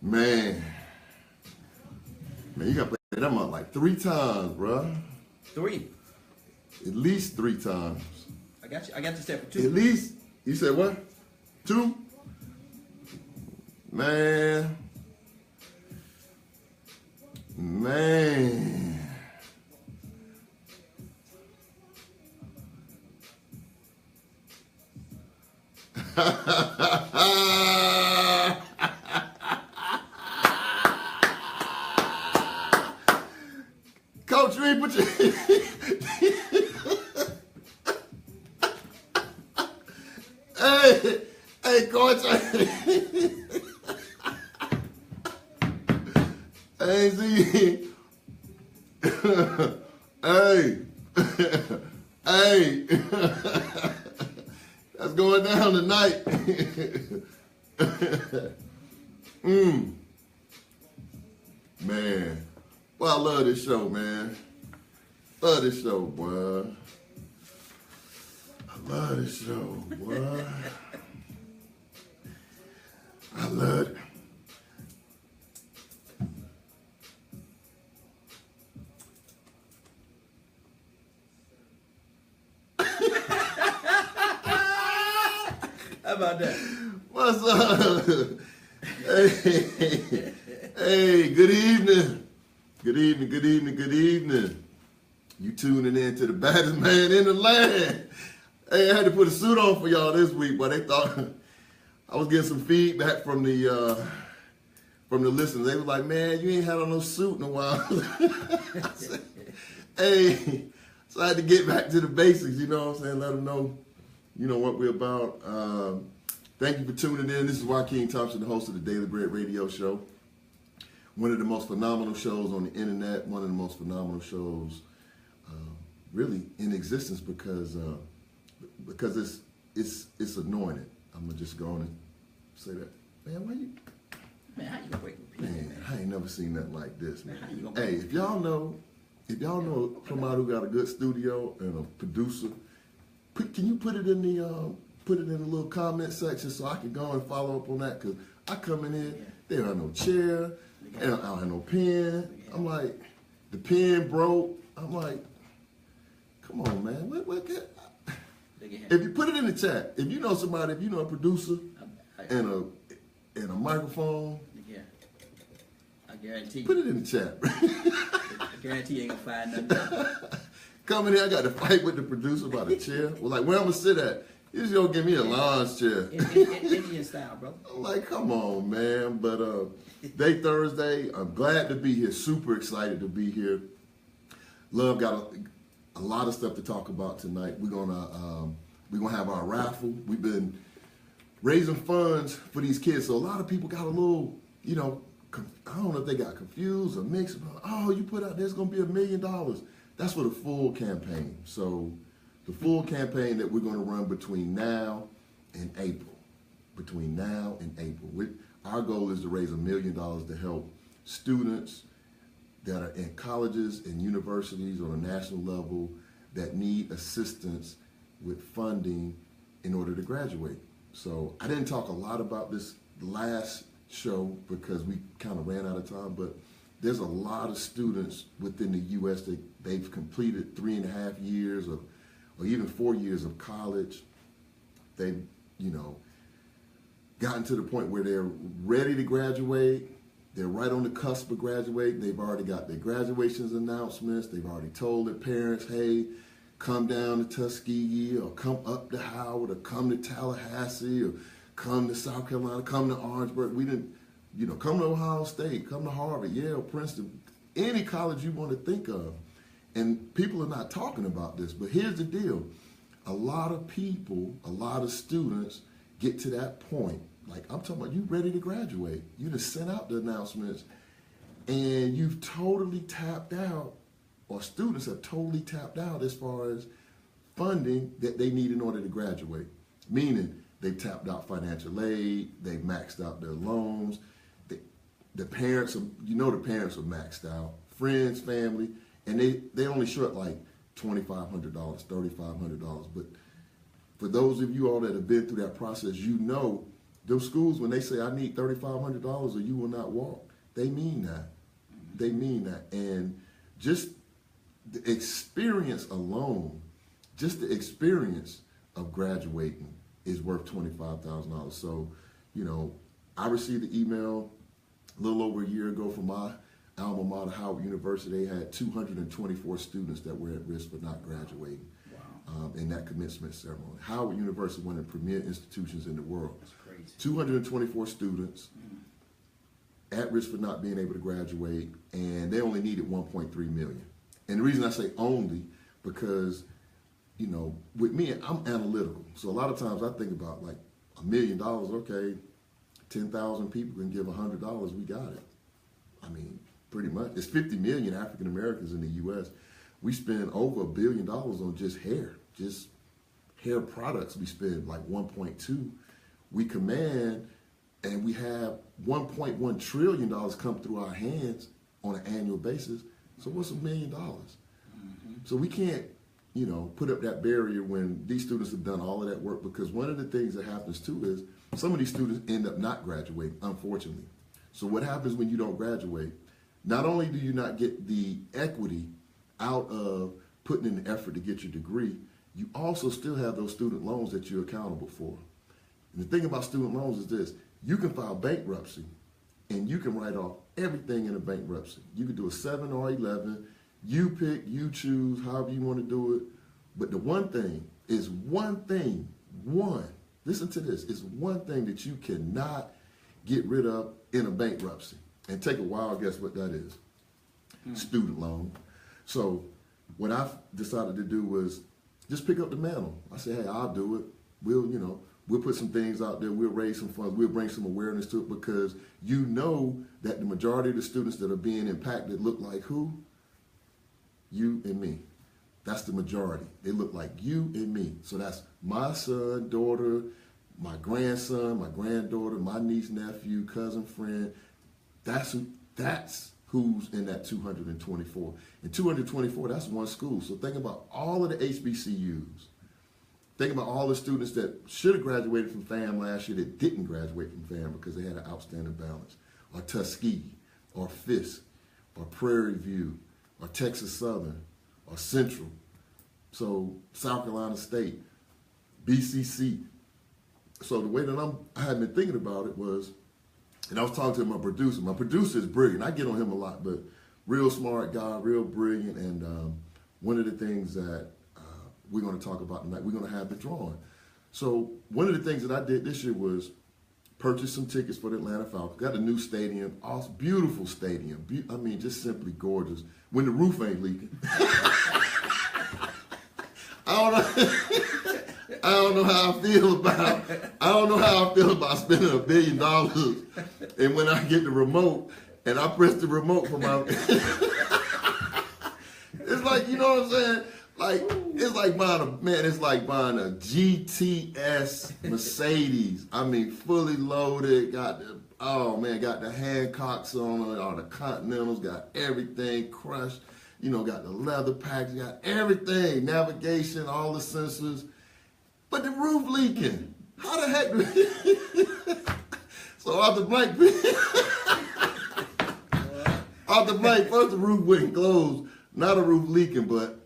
Man, you gotta play them up like 3 times, bro. 3. At least 3 times. I got you. I got you set for 2. At least, you said what? 2? Man. Coach Reed, put your... Hey, Coach. Hey, see. Hey. That's going down tonight. Man. Well, I love this show, man. Love this show, boy. I love this show, boy. I love it. How about that? What's up? Hey, good evening. Good evening. You tuning in to the baddest man in the land. Hey, I had to put a suit on for y'all this week, but they thought I was getting some feedback from the listeners. They were like, man, you ain't had on no suit in a while. I said, hey, so I had to get back to the basics, you know what I'm saying? Let them know, you know, what we're about. Thank you for tuning in. This is Joaquin Thompson, the host of the Daily Bread Radio Show. One of the most phenomenal shows on the internet, one of the most phenomenal shows really in existence because it's anointed. I'm gonna just go on and say that. Man, why you? Man, how you gonna break the people? Man, I ain't never seen nothing like this, man. How you gonna Hey, if y'all know somebody who got a good studio and a producer, can you put it in the little comment section so I can go and follow up on that? Cause I come in here, they don't have no chair, and I don't have no pen. I'm like, the pen broke. I'm like, come on, man. If you put it in the chat, if you know somebody, if you know a producer and a microphone, I guarantee you. put it in the chat. I guarantee you ain't gonna find nothing. Coming here, I got to fight with the producer about a chair. Well, like, where I'm gonna sit at? He's gonna give me a lounge chair. Indian style, brother. I'm like, come on, man. But day Thursday, I'm glad to be here. Super excited to be here. Love got a lot of stuff to talk about tonight. We're gonna have our raffle. We've been raising funds for these kids, so a lot of people got a little, you know, I don't know if they got confused or mixed. Oh, you put out there's gonna be $1 million. That's for the full campaign. So the full campaign that we're gonna run between now and April. Our goal is to raise $1 million to help students that are in colleges and universities on a national level that need assistance with funding in order to graduate. So I didn't talk a lot about this last show because we kind of ran out of time, but there's a lot of students within the U.S. that they've completed 3.5 years or even 4 years of college. They've, you know, gotten to the point where they're ready to graduate. They're right on the cusp of graduating. They've already got their graduations announcements. They've already told their parents, hey, come down to Tuskegee or come up to Howard or come to Tallahassee or come to South Carolina, come to Orangeburg. We didn't, you know, come to Ohio State, come to Harvard, Yale, Princeton, any college you want to think of. And people are not talking about this, but here's the deal. A lot of people, a lot of students get to that point. Like, I'm talking about you ready to graduate. You just sent out the announcements and you've totally tapped out, or students have totally tapped out as far as funding that they need in order to graduate. Meaning they've tapped out financial aid, they've maxed out their loans. The parents, the parents are maxed out, friends, family, and they only short like $2,500, $3,500. But for those of you all that have been through that process, you know those schools, when they say I need $3,500 or you will not walk, they mean that. They mean that. And just the experience alone, just the experience of graduating is worth $25,000. So, I received an email a little over a year ago from my alma mater, Howard University. They had 224 students that were at risk for not graduating. Wow. In that commencement ceremony. Howard University, one of the premier institutions in the world. That's crazy. 224 students at risk for not being able to graduate, and they only needed 1.3 million. And the reason I say only, because, with me, I'm analytical. So a lot of times I think about like $1 million, okay, 10,000 people can give $100, we got it. I mean, pretty much. It's 50 million African Americans in the U.S. We spend over $1 billion on just hair products. We spend like 1.2. We command, and we have $1.1 trillion come through our hands on an annual basis. So what's $1 million? So we can't, put up that barrier when these students have done all of that work, because one of the things that happens too is some of these students end up not graduating, unfortunately. So what happens when you don't graduate? Not only do you not get the equity out of putting in the effort to get your degree, you also still have those student loans that you're accountable for. And the thing about student loans is this: you can file bankruptcy and you can write off everything in a bankruptcy. You can do a 7 or 11. You pick, you choose, however you want to do it. But the one thing, listen to this, is one thing that you cannot get rid of in a bankruptcy. And take a wild guess what that is. Student loan. So what I decided to do was just pick up the mantle. I said, hey, I'll do it. We'll put some things out there. We'll raise some funds. We'll bring some awareness to it, because that the majority of the students that are being impacted look like who? You and me. That's the majority. They look like you and me. So that's my son, daughter, my grandson, my granddaughter, my niece, nephew, cousin, friend. That's who's in that 224. And 224, that's one school. So think about all of the HBCUs. Think about all the students that should have graduated from FAM last year that didn't graduate from FAM because they had an outstanding balance. Or Tuskegee, or Fisk, or Prairie View, or Texas Southern, or Central. So South Carolina State, BCC. So the way that I had been thinking about it was, and I was talking to my producer. My producer is brilliant. I get on him a lot, but real smart guy, real brilliant. And one of the things that we're going to talk about tonight, we're going to have the drawing. So one of the things that I did this year was purchase some tickets for the Atlanta Falcons. Got a new stadium, awesome, beautiful stadium. I mean, just simply gorgeous. When the roof ain't leaking. I don't know how I feel about spending $1 billion, and when I get the remote and I press the remote for my, it's like, you know what I'm saying? Like, it's like buying a GTS Mercedes. I mean, fully loaded, got the Hancocks on it, all the Continentals, got everything crushed, got the leather packs, got everything, navigation, all the sensors, but the roof leaking. How the heck? So off the blank, first the roof wouldn't close. Not a roof leaking, but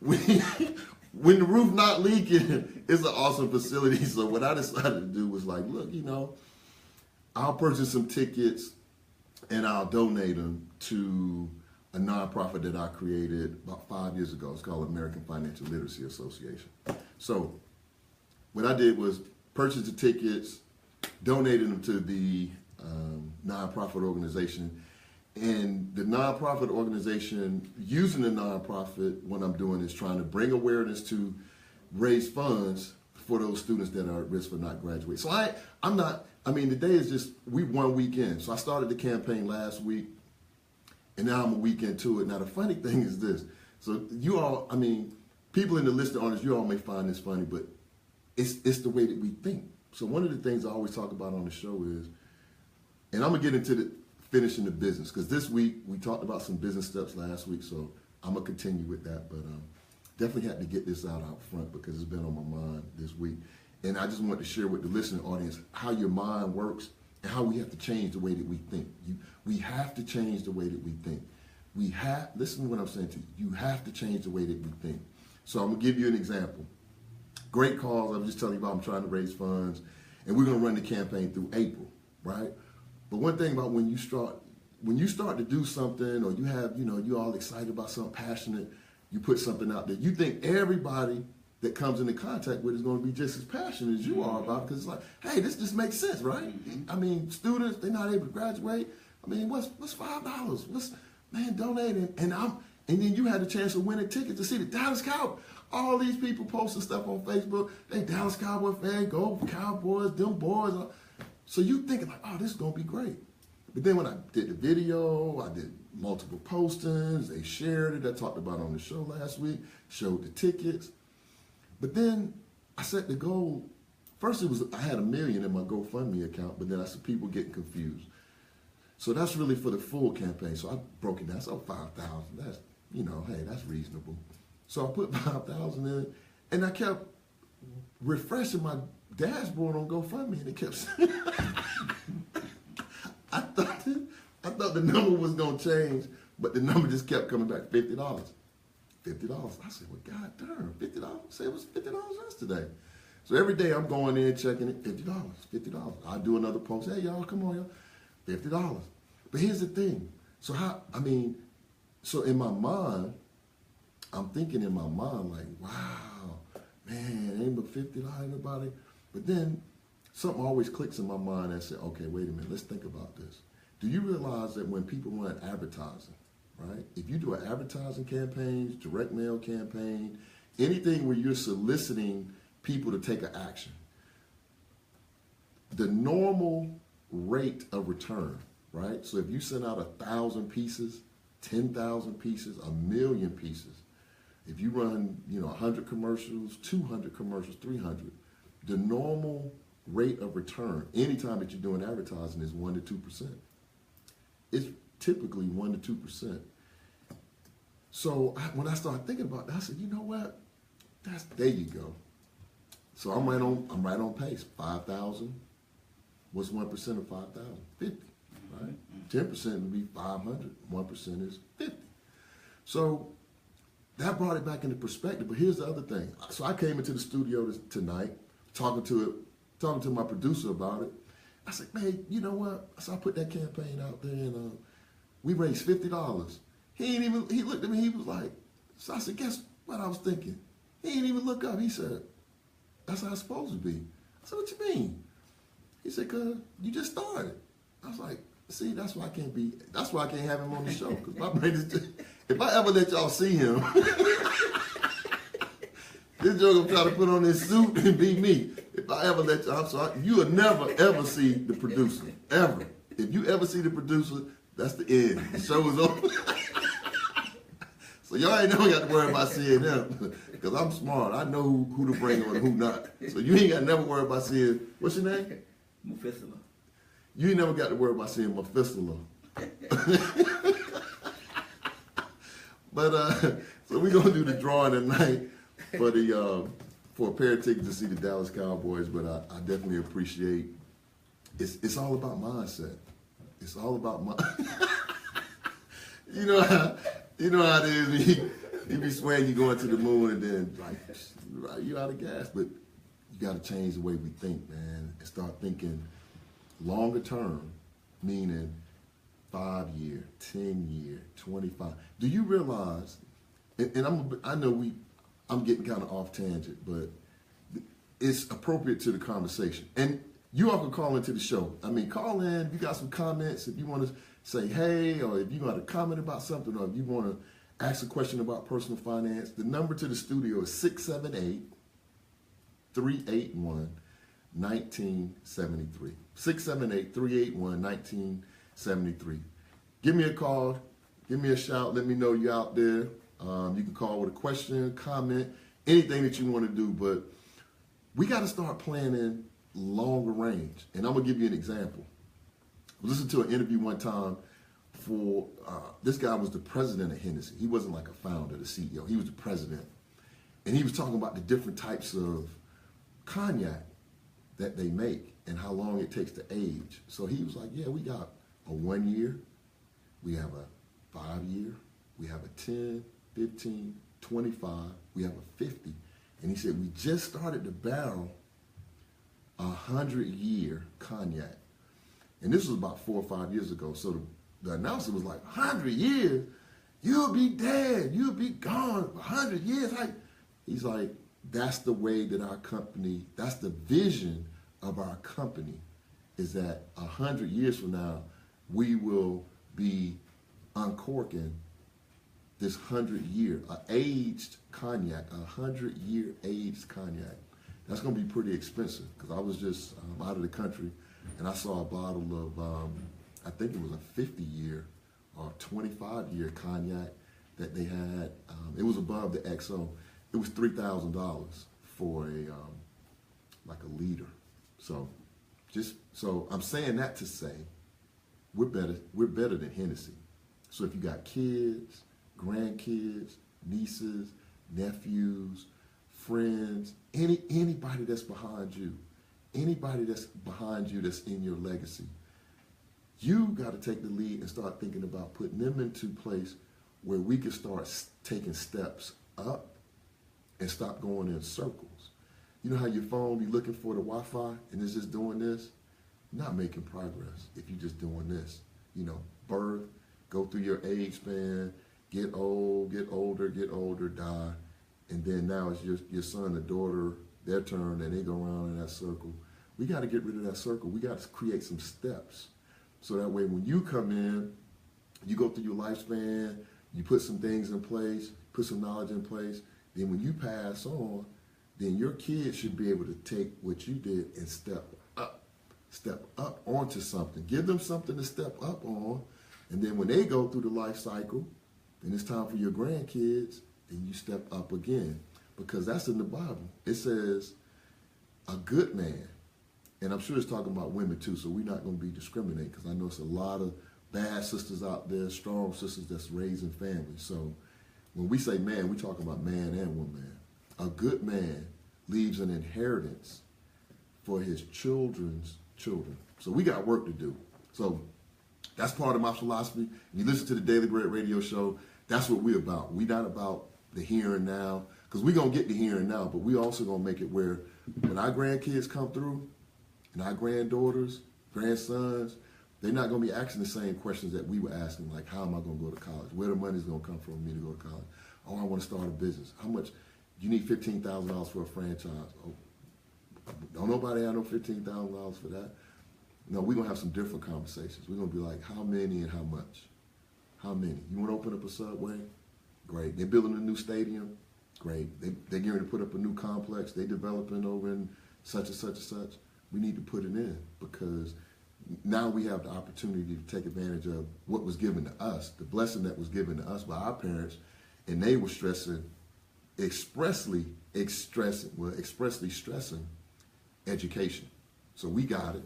when the roof not leaking, it's an awesome facility. So what I decided to do was like, look, I'll purchase some tickets and I'll donate them to a nonprofit that I created about 5 years ago. It's called American Financial Literacy Association. So what I did was purchase the tickets, donated them to the nonprofit organization. And the nonprofit organization, using the nonprofit, what I'm doing is trying to bring awareness to raise funds for those students that are at risk for not graduating. So today is just, we 1 week in. So I started the campaign last week, and now I'm a week into it. Now the funny thing is this. So you all, people in the listening audience, you all may find this funny, but it's the way that we think. So one of the things I always talk about on the show is, and I'm going to get into finishing the business, because this week we talked about some business steps last week, so I'm going to continue with that, but definitely had to get this out front because it's been on my mind this week. And I just want to share with the listening audience how your mind works and how we have to change the way that we think. We have to change the way that we think. Listen to what I'm saying to you. You have to change the way that we think. So I'm going to give you an example. Great cause. I'm just telling you about I'm trying to raise funds. And we're going to run the campaign through April, right? But one thing about when you start to do something, or you have, you're all excited about something, passionate, you put something out there, you think everybody that comes into contact with is going to be just as passionate as you are about it, because it's like, hey, this just makes sense, right? I mean, students, they're not able to graduate. I mean, what's $5? Donate. And then you had the chance of winning tickets to see the Dallas Cowboys. All these people posting stuff on Facebook. They Dallas Cowboy fan, go Cowboys, them boys. So you thinking like, oh, this is going to be great. But then when I did the video, I did multiple postings. They shared it. I talked about it on the show last week, showed the tickets. But then I set the goal. First, I had $1 million in my GoFundMe account, but then I saw people getting confused. So that's really for the full campaign. So I broke it down. So 5,000. That's, hey, that's reasonable. So I put 5,000 in, and I kept refreshing my dashboard on GoFundMe, and it kept saying, I thought the number was going to change, but the number just kept coming back, $50. $50. I said, well, God darn, $50. I said it was $50 yesterday. So every day I'm going in, checking it, $50. I do another post. Hey, y'all, come on, y'all. $50. But here's the thing. So in my mind, I'm thinking in my mind like, wow, man, ain't but $50 anybody. But then something always clicks in my mind and says, okay, wait a minute, let's think about this. Do you realize that when people run advertising, right? If you do an advertising campaign, direct mail campaign, anything where you're soliciting people to take an action, the normal rate of return, right? So if you send out 1,000 pieces, 10,000 pieces, 1,000,000 pieces, if you run, 100 commercials, 200 commercials, 300, the normal rate of return, anytime that you're doing advertising, is 1% to 2%. It's typically 1% to 2%. So when I started thinking about that, I said, you know what? There you go. So I'm right on pace. 5,000. What's 1% of 5,000? 50, right? 10% would be 500. 1% is 50. So that brought it back into perspective. But here's the other thing. So I came into the studio tonight, talking to my producer about it. I said, man, you know what? So I put that campaign out there, and we raised $50. He looked at me, he was like, so I said, guess what I was thinking? He didn't even look up. He said, that's how it's supposed to be. I said, what you mean? He said, cause you just started. I was like, see, that's why I can't have him on the show. Cause my brain is just, if I ever let y'all see him, this joke gonna try to put on his suit and be me. If I ever let y'all, you will never ever see the producer, ever. If you ever see the producer, that's the end. The show is over. So y'all ain't never got to worry about seeing him, because I'm smart. I know who to bring on and who not. So you ain't got to never worry about seeing, what's your name? Methuselah. You ain't never got to worry about seeing Methuselah. But so we're gonna do the drawing tonight for a pair of tickets to see the Dallas Cowboys. But I definitely appreciate it's all about mindset. It's all about you know how it is. You be swearing you going to the moon, and then you out of gas. But you got to change the way we think, man, and start thinking longer term, meaning 5 year, 10 year, 25. Do you realize? And I'm getting kind of off tangent, but it's appropriate to the conversation. And you all can call into the show. I mean, call in if you got some comments, if you want to say hey, or if you got a comment about something, or if you want to ask a question about personal finance. The number to the studio is 678-381-1973. 678-381-1973. Give me a call. Give me a shout. Let me know you're out there. You can call with a question, comment, anything that you want to do. But we got to start planning longer range. And I'm going to give you an example. I listened to an interview one time for, this guy was the president of Hennessy. He wasn't like a founder, the CEO. He was the president. And he was talking about the different types of cognac that they make and how long it takes to age. So he was like, yeah, we got a 1 year, we have a 5 year, we have a 10, 15, 25, we have a 50. And he said, we just started to barrel 100-year cognac. And this was about 4 or 5 years ago. So the announcer was like, 100 years? You'll be dead. You'll be gone. 100 years? He's like, that's the way that our company, that's the vision of our company, is that 100 years from now, we will be uncorking this 100-year, aged cognac, 100-year aged cognac. That's going to be pretty expensive because I was just out of the country and I saw a bottle of, I think it was a 50-year or 25-year cognac that they had. It was above the XO. It was $3,000 for like a liter. So I'm saying that to say we're better than Hennessy. So if you got kids, grandkids, nieces, nephews, friends, anybody that's behind you that's in your legacy, you got to take the lead and start thinking about putting them into place where we can start taking steps up and stop going in circles. You know how your phone be looking for the Wi-Fi and it's just doing this? You're not making progress if you're just doing this. You know, birth, go through your age span, get old, get older, die. And then now it's your son or daughter, their turn, and they go around in that circle. We got to get rid of that circle. We got to create some steps. So that way when you come in, you go through your lifespan, you put some things in place, put some knowledge in place. Then when you pass on, then your kids should be able to take what you did and step up onto something. Give them something to step up on. And then when they go through the life cycle, then it's time for your grandkids, then you step up again. Because that's in the Bible. It says, a good man, and I'm sure it's talking about women too, so we're not going to be discriminating, because I know it's a lot of bad sisters out there, strong sisters that's raising families. So when we say man, we're talking about man and woman. A good man leaves an inheritance for his children's children. So we got work to do. So that's part of my philosophy. You listen to the Daily Bread radio show, that's what we're about. We're not about the here and now, because we're going to get the here and now, but we also going to make it where when our grandkids come through and our granddaughters, grandsons, they're not going to be asking the same questions that we were asking, like, how am I going to go to college? Where the money's going to come from me to go to college? Oh, I want to start a business. How much? You need $15,000 for a franchise. Oh, don't nobody have no $15,000 for that. No, we're going to have some different conversations. We're going to be like, how many and how much? How many? You want to open up a Subway? Great. They're building a new stadium? Great. They're going to put up a new complex. They're developing over in such and such and such. We need to put it in, because now we have the opportunity to take advantage of what was given to us, the blessing that was given to us by our parents, and they were expressly stressing education. So we got it.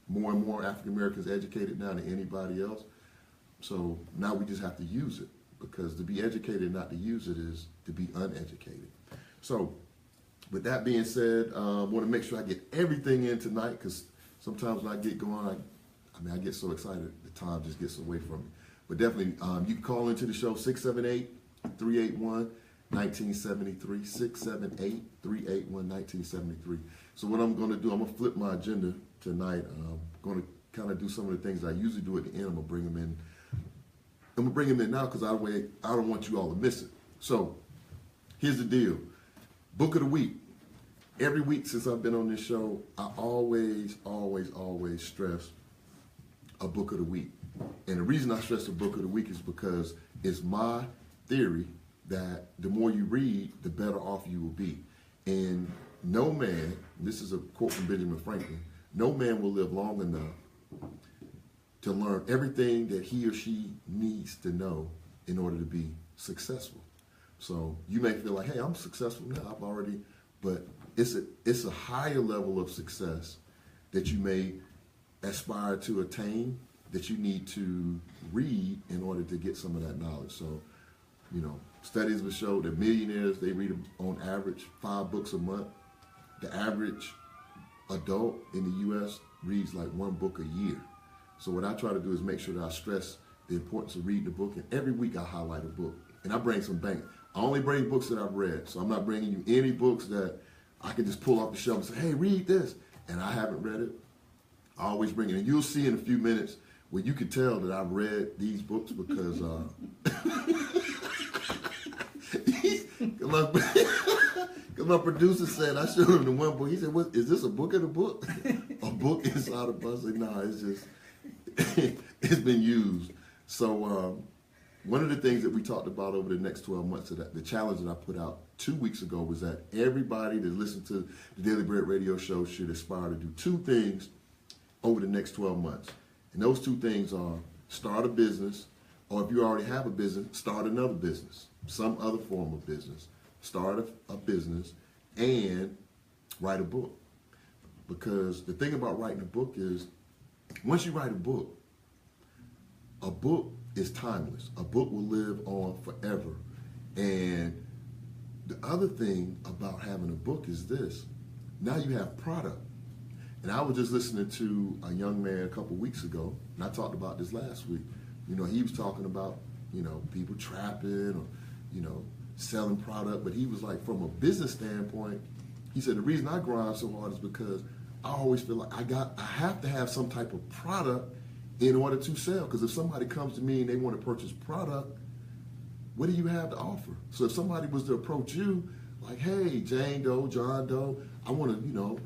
More and more African Americans educated now than anybody else. So now we just have to use it, because to be educated and not to use it is to be uneducated. So with that being said, I want to make sure I get everything in tonight, because sometimes when I get going, I get so excited, the time just gets away from me. But definitely, you can call into the show, 678-381-1973, 678-381-1973. So what I'm going to do, I'm going to flip my agenda tonight. I'm going to kind of do some of the things I usually do at the end. I'm going to bring them in. I'm going to bring them in now, because I don't want you all to miss it. So here's the deal. Book of the week. Every week since I've been on this show, I always stress a book of the week. And the reason I stress the book of the week is because it's my theory that the more you read, the better off you will be. And no man, this is a quote from Benjamin Franklin, no man will live long enough to learn everything that he or she needs to know in order to be successful. So you may feel like, hey, I'm successful now, but it's a higher level of success that you may aspire to attain, that you need to read in order to get some of that knowledge. So, studies will show that millionaires, they read on average 5 books a month. the average adult in the U.S. reads like one book a year. So what I try to do is make sure that I stress the importance of reading a book, and every week I highlight a book. And I bring some bank. I only bring books that I've read, so I'm not bringing you any books that I can just pull off the shelf and say, hey, read this, and I haven't read it. I always bring it, and you'll see in a few minutes where you can tell that I've read these books because my producer said, I showed him the one book. He said, "What is this, a book in a book? A book inside a book?" I said, "No, it's just, it's been used." So one of the things that we talked about over the next 12 months, the challenge that I put out 2 weeks ago was that everybody that listens to the Daily Bread radio show should aspire to do two things over the next 12 months. And those two things are start a business, or if you already have a business, start another business, some other form of business. Start a business and write a book. Because the thing about writing a book is, once you write a book is timeless. A book will live on forever. And the other thing about having a book is this. Now you have product. And I was just listening to a young man a couple weeks ago, and I talked about this last week. You know, he was talking about, you know, people trapping or, you know, selling product, but he was like, from a business standpoint, he said, the reason I grind so hard is because I always feel like I have to have some type of product in order to sell. Because if somebody comes to me and they want to purchase product, what do you have to offer? So if somebody was to approach you, like, hey, Jane Doe, John Doe, I want to, you know,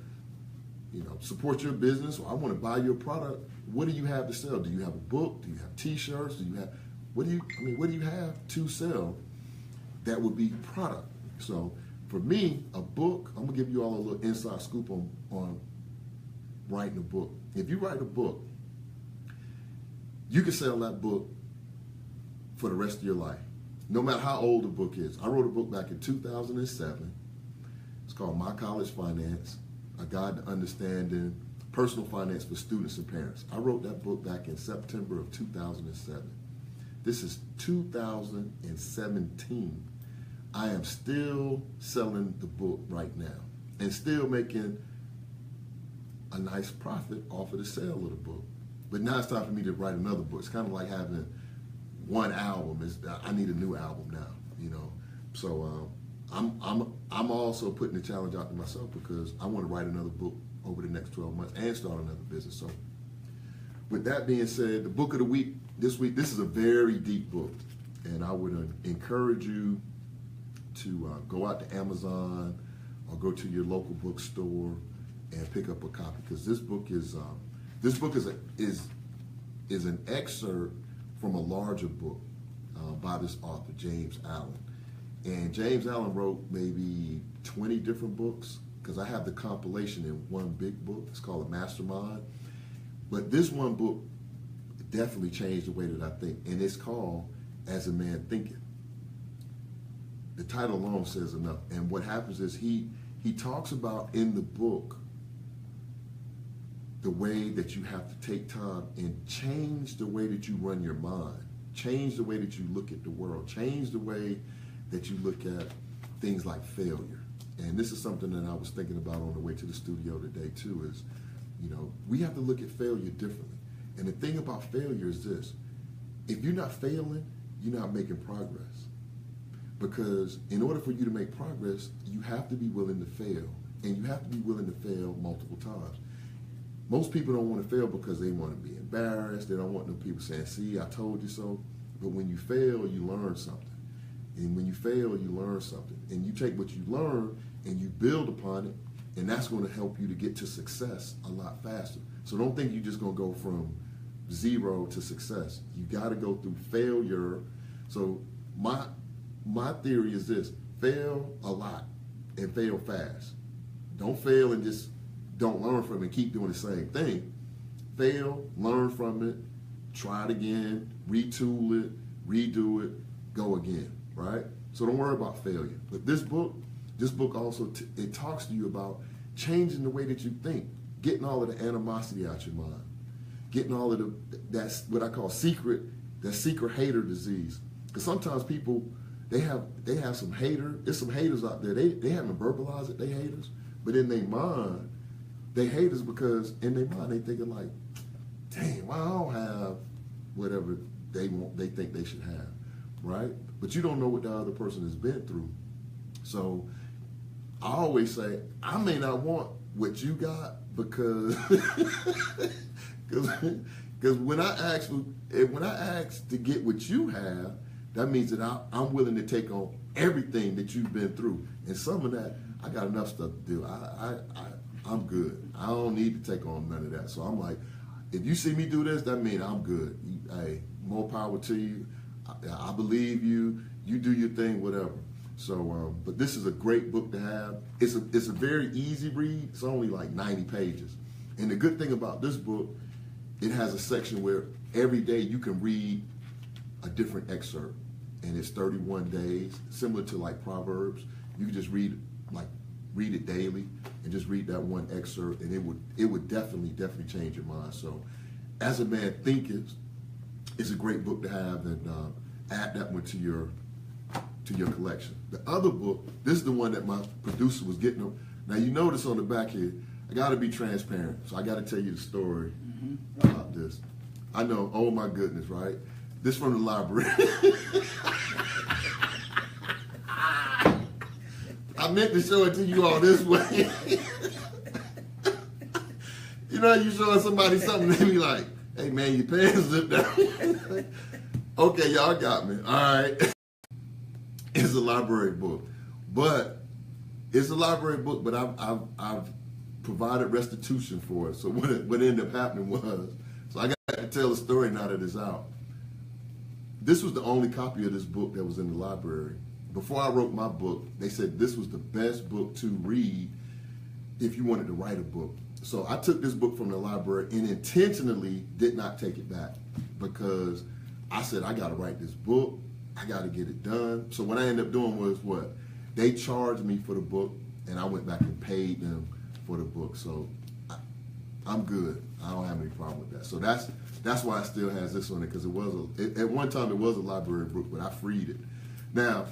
support your business, or I want to buy your product. What do you have to sell? Do you have a book? Do you have T-shirts? What do you have to sell? That would be product. So for me, a book, I'm gonna give you all a little inside scoop on writing a book. If you write a book, you can sell that book for the rest of your life, no matter how old the book is. I wrote a book back in 2007. It's called My College Finance, A Guide to Understanding Personal Finance for Students and Parents. I wrote that book back in September of 2007. This is 2017. I am still selling the book right now and still making a nice profit off of the sale of the book. But now it's time for me to write another book. It's kind of like having one album. I need a new album now, you know. So I'm also putting the challenge out to myself because I want to write another book over the next 12 months and start another business. So with that being said, the book of the week, this is a very deep book. And I would encourage you to go out to Amazon or go to your local bookstore and pick up a copy, because this book is an excerpt from a larger book by this author, James Allen. And James Allen wrote maybe 20 different books, because I have the compilation in one big book. It's called A Mastermind. But this one book definitely changed the way that I think, and it's called As a Man Thinketh. The title alone says enough. And what happens is he talks about in the book the way that you have to take time and change the way that you run your mind, change the way that you look at the world, change the way that you look at things like failure. And this is something that I was thinking about on the way to the studio today too, is, you know, we have to look at failure differently. And the thing about failure is this: if you're not failing, you're not making progress. Because in order for you to make progress, you have to be willing to fail. And you have to be willing to fail multiple times. Most people don't want to fail because they want to be embarrassed. They don't want no people saying, see, I told you so. But when you fail, you learn something. And when you fail, you learn something. And you take what you learn and you build upon it, and that's going to help you to get to success a lot faster. So don't think you're just going to go from 0 to success. You got to go through failure. So my theory is this: fail a lot and fail fast. Don't fail and just don't learn from it and keep doing the same thing. Fail, learn from it, try it again, retool it, redo it, go again, right? So don't worry about failure. But this book also, it talks to you about changing the way that you think, getting all of the animosity out your mind, getting all of that's what I call secret hater disease. Because sometimes people, they have some haters out there. They haven't verbalized it, they haters, But in their mind, they hate us because in their mind they thinking like, dang, why I don't have whatever they want, they think they should have, right? But you don't know what the other person has been through. So I always say, I may not want what you got because because when I ask to get what you have, that means that I'm willing to take on everything that you've been through. And some of that, I got enough stuff to do. I'm good. I don't need to take on none of that. So I'm like, if you see me do this, that means I'm good. Hey, more power to you. I believe you. You do your thing, whatever. So, but this is a great book to have. It's a very easy read. It's only like 90 pages. And the good thing about this book, it has a section where every day you can read a different excerpt. And it's 31 days, similar to like Proverbs. You can just read it daily and just read that one excerpt, and it would definitely change your mind. So, as a man thinketh, it's a great book to have, and add that one to your collection. The other book, this is the one that my producer was getting. Now you notice on the back here, I got to be transparent, so I got to tell you the story about this. I know, oh my goodness, right? This from the library. I meant to show it to you all this way. You know, you showing somebody something, they be like, hey man, your pants zip down. Okay, y'all got me. All right. It's a library book. But I've provided restitution for it. So what ended up happening was, so I got to tell the story now that it's out. This was the only copy of this book that was in the library. Before I wrote my book, they said this was the best book to read if you wanted to write a book. So I took this book from the library and intentionally did not take it back because I said, I got to write this book. I got to get it done. So what I ended up doing was what? They charged me for the book, and I went back and paid them for the book. So I'm good. I don't have any problem with that. So that's why it still has this on it, because at one time it was a library book, but I freed it. Now,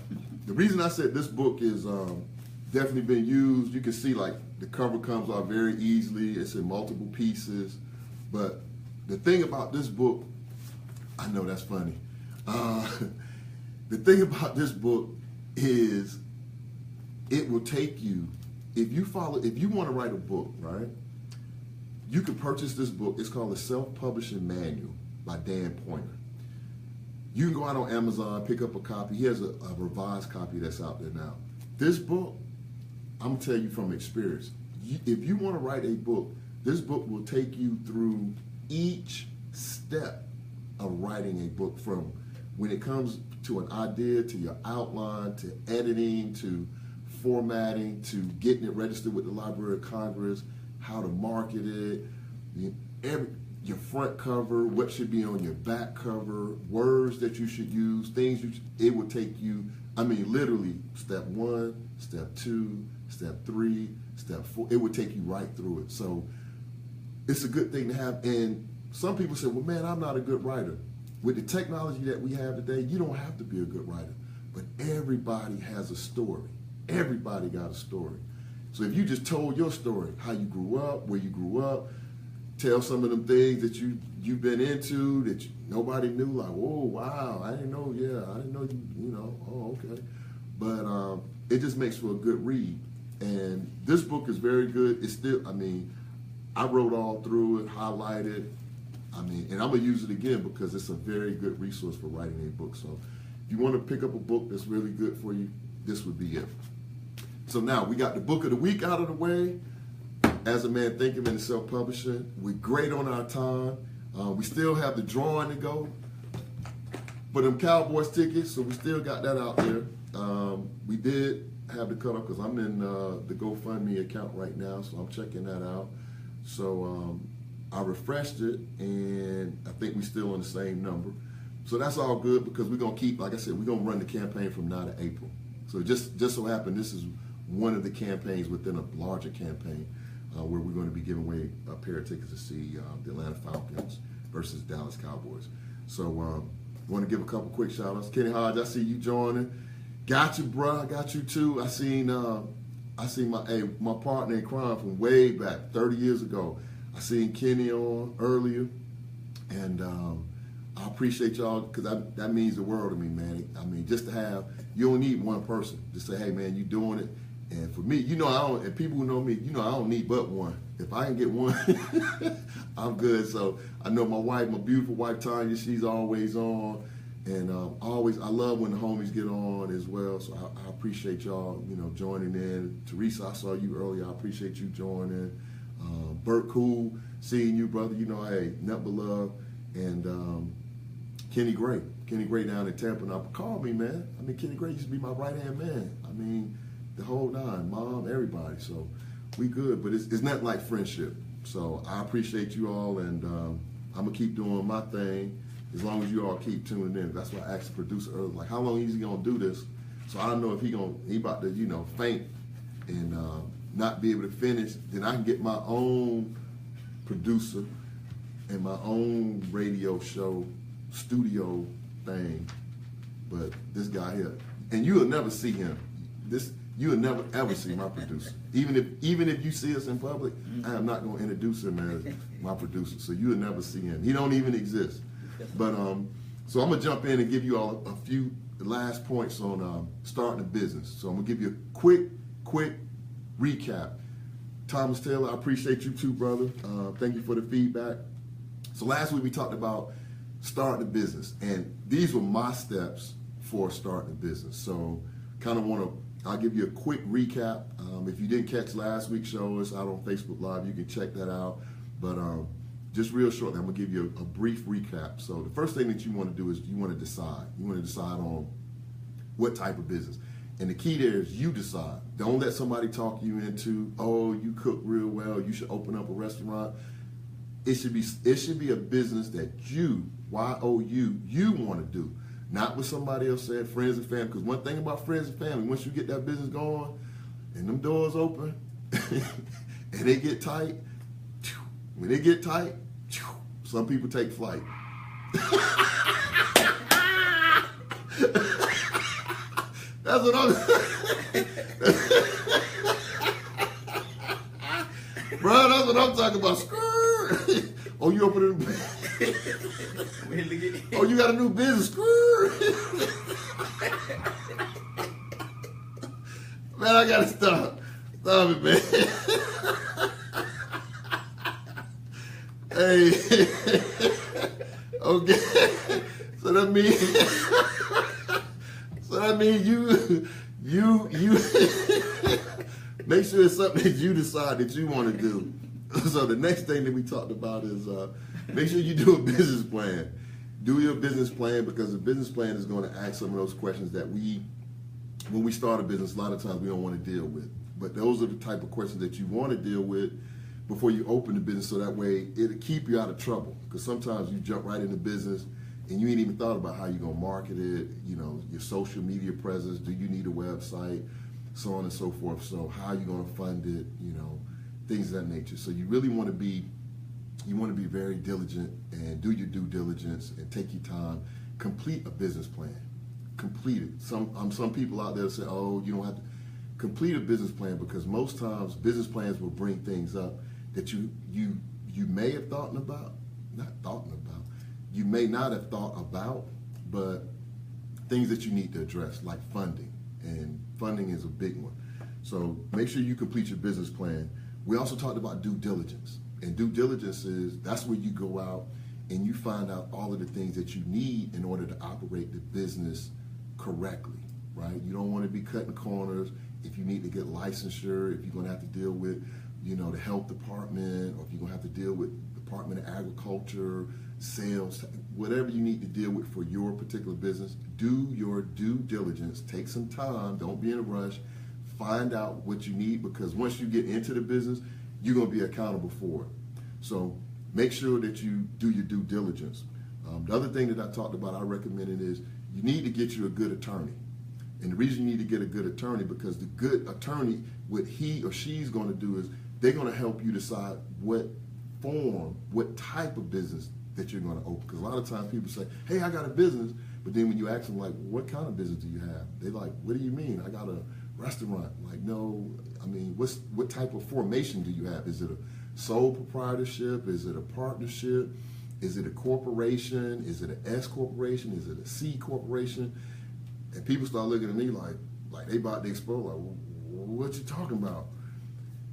the reason I said this book is definitely been used, you can see like the cover comes off very easily. It's in multiple pieces. But the thing about this book, I know that's funny. The thing about this book is it will take you, if you want to write a book, right? You can purchase this book. It's called The Self-Publishing Manual by Dan Poynter. You can go out on Amazon, pick up a copy. He has a revised copy that's out there now. This book, I'm going to tell you from experience, if you want to write a book, this book will take you through each step of writing a book, from when it comes to an idea, to your outline, to editing, to formatting, to getting it registered with the Library of Congress, how to market it, your front cover, what should be on your back cover, words that you should use, it will take you, literally step 1, step 2, step 3, step 4, it would take you right through it. So it's a good thing to have. And some people say, well, man, I'm not a good writer. With the technology that we have today, you don't have to be a good writer. But everybody has a story. Everybody got a story. So if you just told your story, how you grew up, where you grew up, tell some of them things that you've been into that nobody knew, like, oh, wow, I didn't know you know, oh, okay. But it just makes for a good read. And this book is very good. It's still, I wrote all through it, highlighted, and I'm going to use it again because it's a very good resource for writing a book. So if you want to pick up a book that's really good for you, this would be it. So now we got the book of the week out of the way. As a Man Thinking in Self-Publishing, we're great on our time. We still have the drawing to go for them Cowboys tickets, so we still got that out there. We did have the cutoff because I'm in the GoFundMe account right now, so I'm checking that out. So I refreshed it, and I think we're still on the same number. So that's all good because we're going to keep, like I said, we're going to run the campaign from now to April. So just so happened this is one of the campaigns within a larger campaign where we're going to be giving away a pair of tickets to see the Atlanta Falcons versus Dallas Cowboys. So want to give a couple quick shout outs. Kenny Hodge, I see you joining. Got you, bro. I got you too. I seen I see my partner in crime from way back 30 years ago. I seen Kenny on earlier, and I appreciate y'all because that means the world to me, man. I mean, just to have, you don't need one person to say, hey, man, you doing it. And for me, you know, I don't, and people who know me, you know, I don't need but one. If I can get one, I'm good. So I know my wife, my beautiful wife, Tanya, she's always on. And I love when the homies get on as well. So I appreciate y'all, you know, joining in. Teresa, I saw you earlier. I appreciate you joining. Bert Cool, seeing you, brother. You know, hey, nothing but love. And Kenny Gray down in Tampa. Now, call me, man. I mean, Kenny Gray used to be my right-hand man. I mean, the whole nine, mom, everybody. So we good, but it's nothing like friendship. So I appreciate you all, and I'm going to keep doing my thing as long as you all keep tuning in. That's why I asked the producer earlier, like, how long is he going to do this? So I don't know if he about to, you know, faint and not be able to finish. Then I can get my own producer and my own radio show studio thing. But this guy here, and you'll never see him. You will never ever see my producer. Even if you see us in public, I am not going to introduce him as my producer. So you will never see him. He don't even exist. But so I'm gonna jump in and give you all a few last points on starting a business. So I'm gonna give you a quick recap. Thomas Taylor, I appreciate you too, brother. Thank you for the feedback. So last week we talked about starting a business, and these were my steps for starting a business. So I'll give you a quick recap. If you didn't catch last week's show, it's out on Facebook Live. You can check that out. But just real shortly, I'm going to give you a brief recap. So the first thing that you want to do is you want to decide. You want to decide on what type of business. And the key there is you decide. Don't let somebody talk you into, oh, you cook real well, you should open up a restaurant. It should be a business that you, Y-O-U, you want to do. Not what somebody else said, friends and family. Because one thing about friends and family, once you get that business going and them doors open and they get tight, when they get tight, some people take flight. That's what I'm bro, that's what I'm talking about. Oh, you open it. Oh, you got a new business. Man, I gotta stop. Stop it, man. Hey. Okay. So that means you make sure it's something that you decide that you want to do. So the next thing that we talked about is make sure you do a business plan. Do your business plan, because the business plan is going to ask some of those questions that when we start a business, a lot of times we don't want to deal with. But those are the type of questions that you want to deal with before you open the business, so that way it'll keep you out of trouble. Because sometimes you jump right into business and you ain't even thought about how you're going to market it, you know, your social media presence, do you need a website, so on and so forth. So how are you going to fund it, you know, things of that nature. So you really want to be very diligent and do your due diligence and take your time. Complete a business plan. Complete it. Some people out there say, oh, you don't have to complete a business plan, because most times business plans will bring things up that you may have you may not have thought about, but things that you need to address, like funding. And funding is a big one. So make sure you complete your business plan. We also talked about due diligence. And due diligence that's where you go out and you find out all of the things that you need in order to operate the business correctly, right? You don't want to be cutting corners. If you need to get licensure, if you're going to have to deal with, you know, the health department, or if you're going to have to deal with Department of Agriculture, sales, whatever you need to deal with for your particular business, do your due diligence. Take some time. Don't be in a rush. Find out what you need, because once you get into the business, you're going to be accountable for it. So make sure that you do your due diligence. The other thing that I talked about, I recommended, is you need to get you a good attorney. And the reason you need to get a good attorney, because the good attorney, what he or she's going to do is they're going to help you decide what type of business that you're going to open. Because a lot of times people say, hey, I got a business. But then when you ask them, like, what kind of business do you have? They're like, what do you mean? I got a restaurant. Like, no, I mean, what type of formation do you have? Is it a sole proprietorship? Is it a partnership? Is it a corporation? Is it an S corporation? Is it a C corporation? And people start looking at me like they about to explode. Like, what you talking about?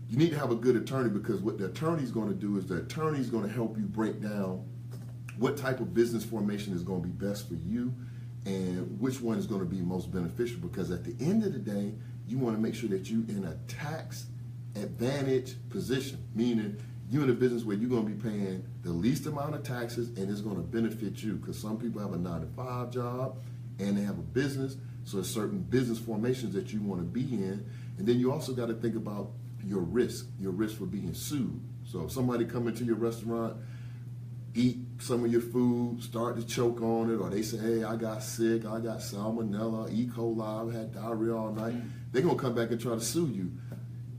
You need to have a good attorney, because what the attorney's going to do is the attorney's going to help you break down what type of business formation is going to be best for you and which one is going to be most beneficial. Because at the end of the day, you want to make sure that you're in a tax advantage position, meaning you're in a business where you're going to be paying the least amount of taxes and it's going to benefit you. Because some people have a 9-to-5 job and they have a business, so there's certain business formations that you want to be in. And then you also got to think about your risk for being sued. So if somebody come into your restaurant, eat some of your food, start to choke on it, or they say, hey, I got sick, I got salmonella, E. coli, I had diarrhea all night, they're going to come back and try to sue you.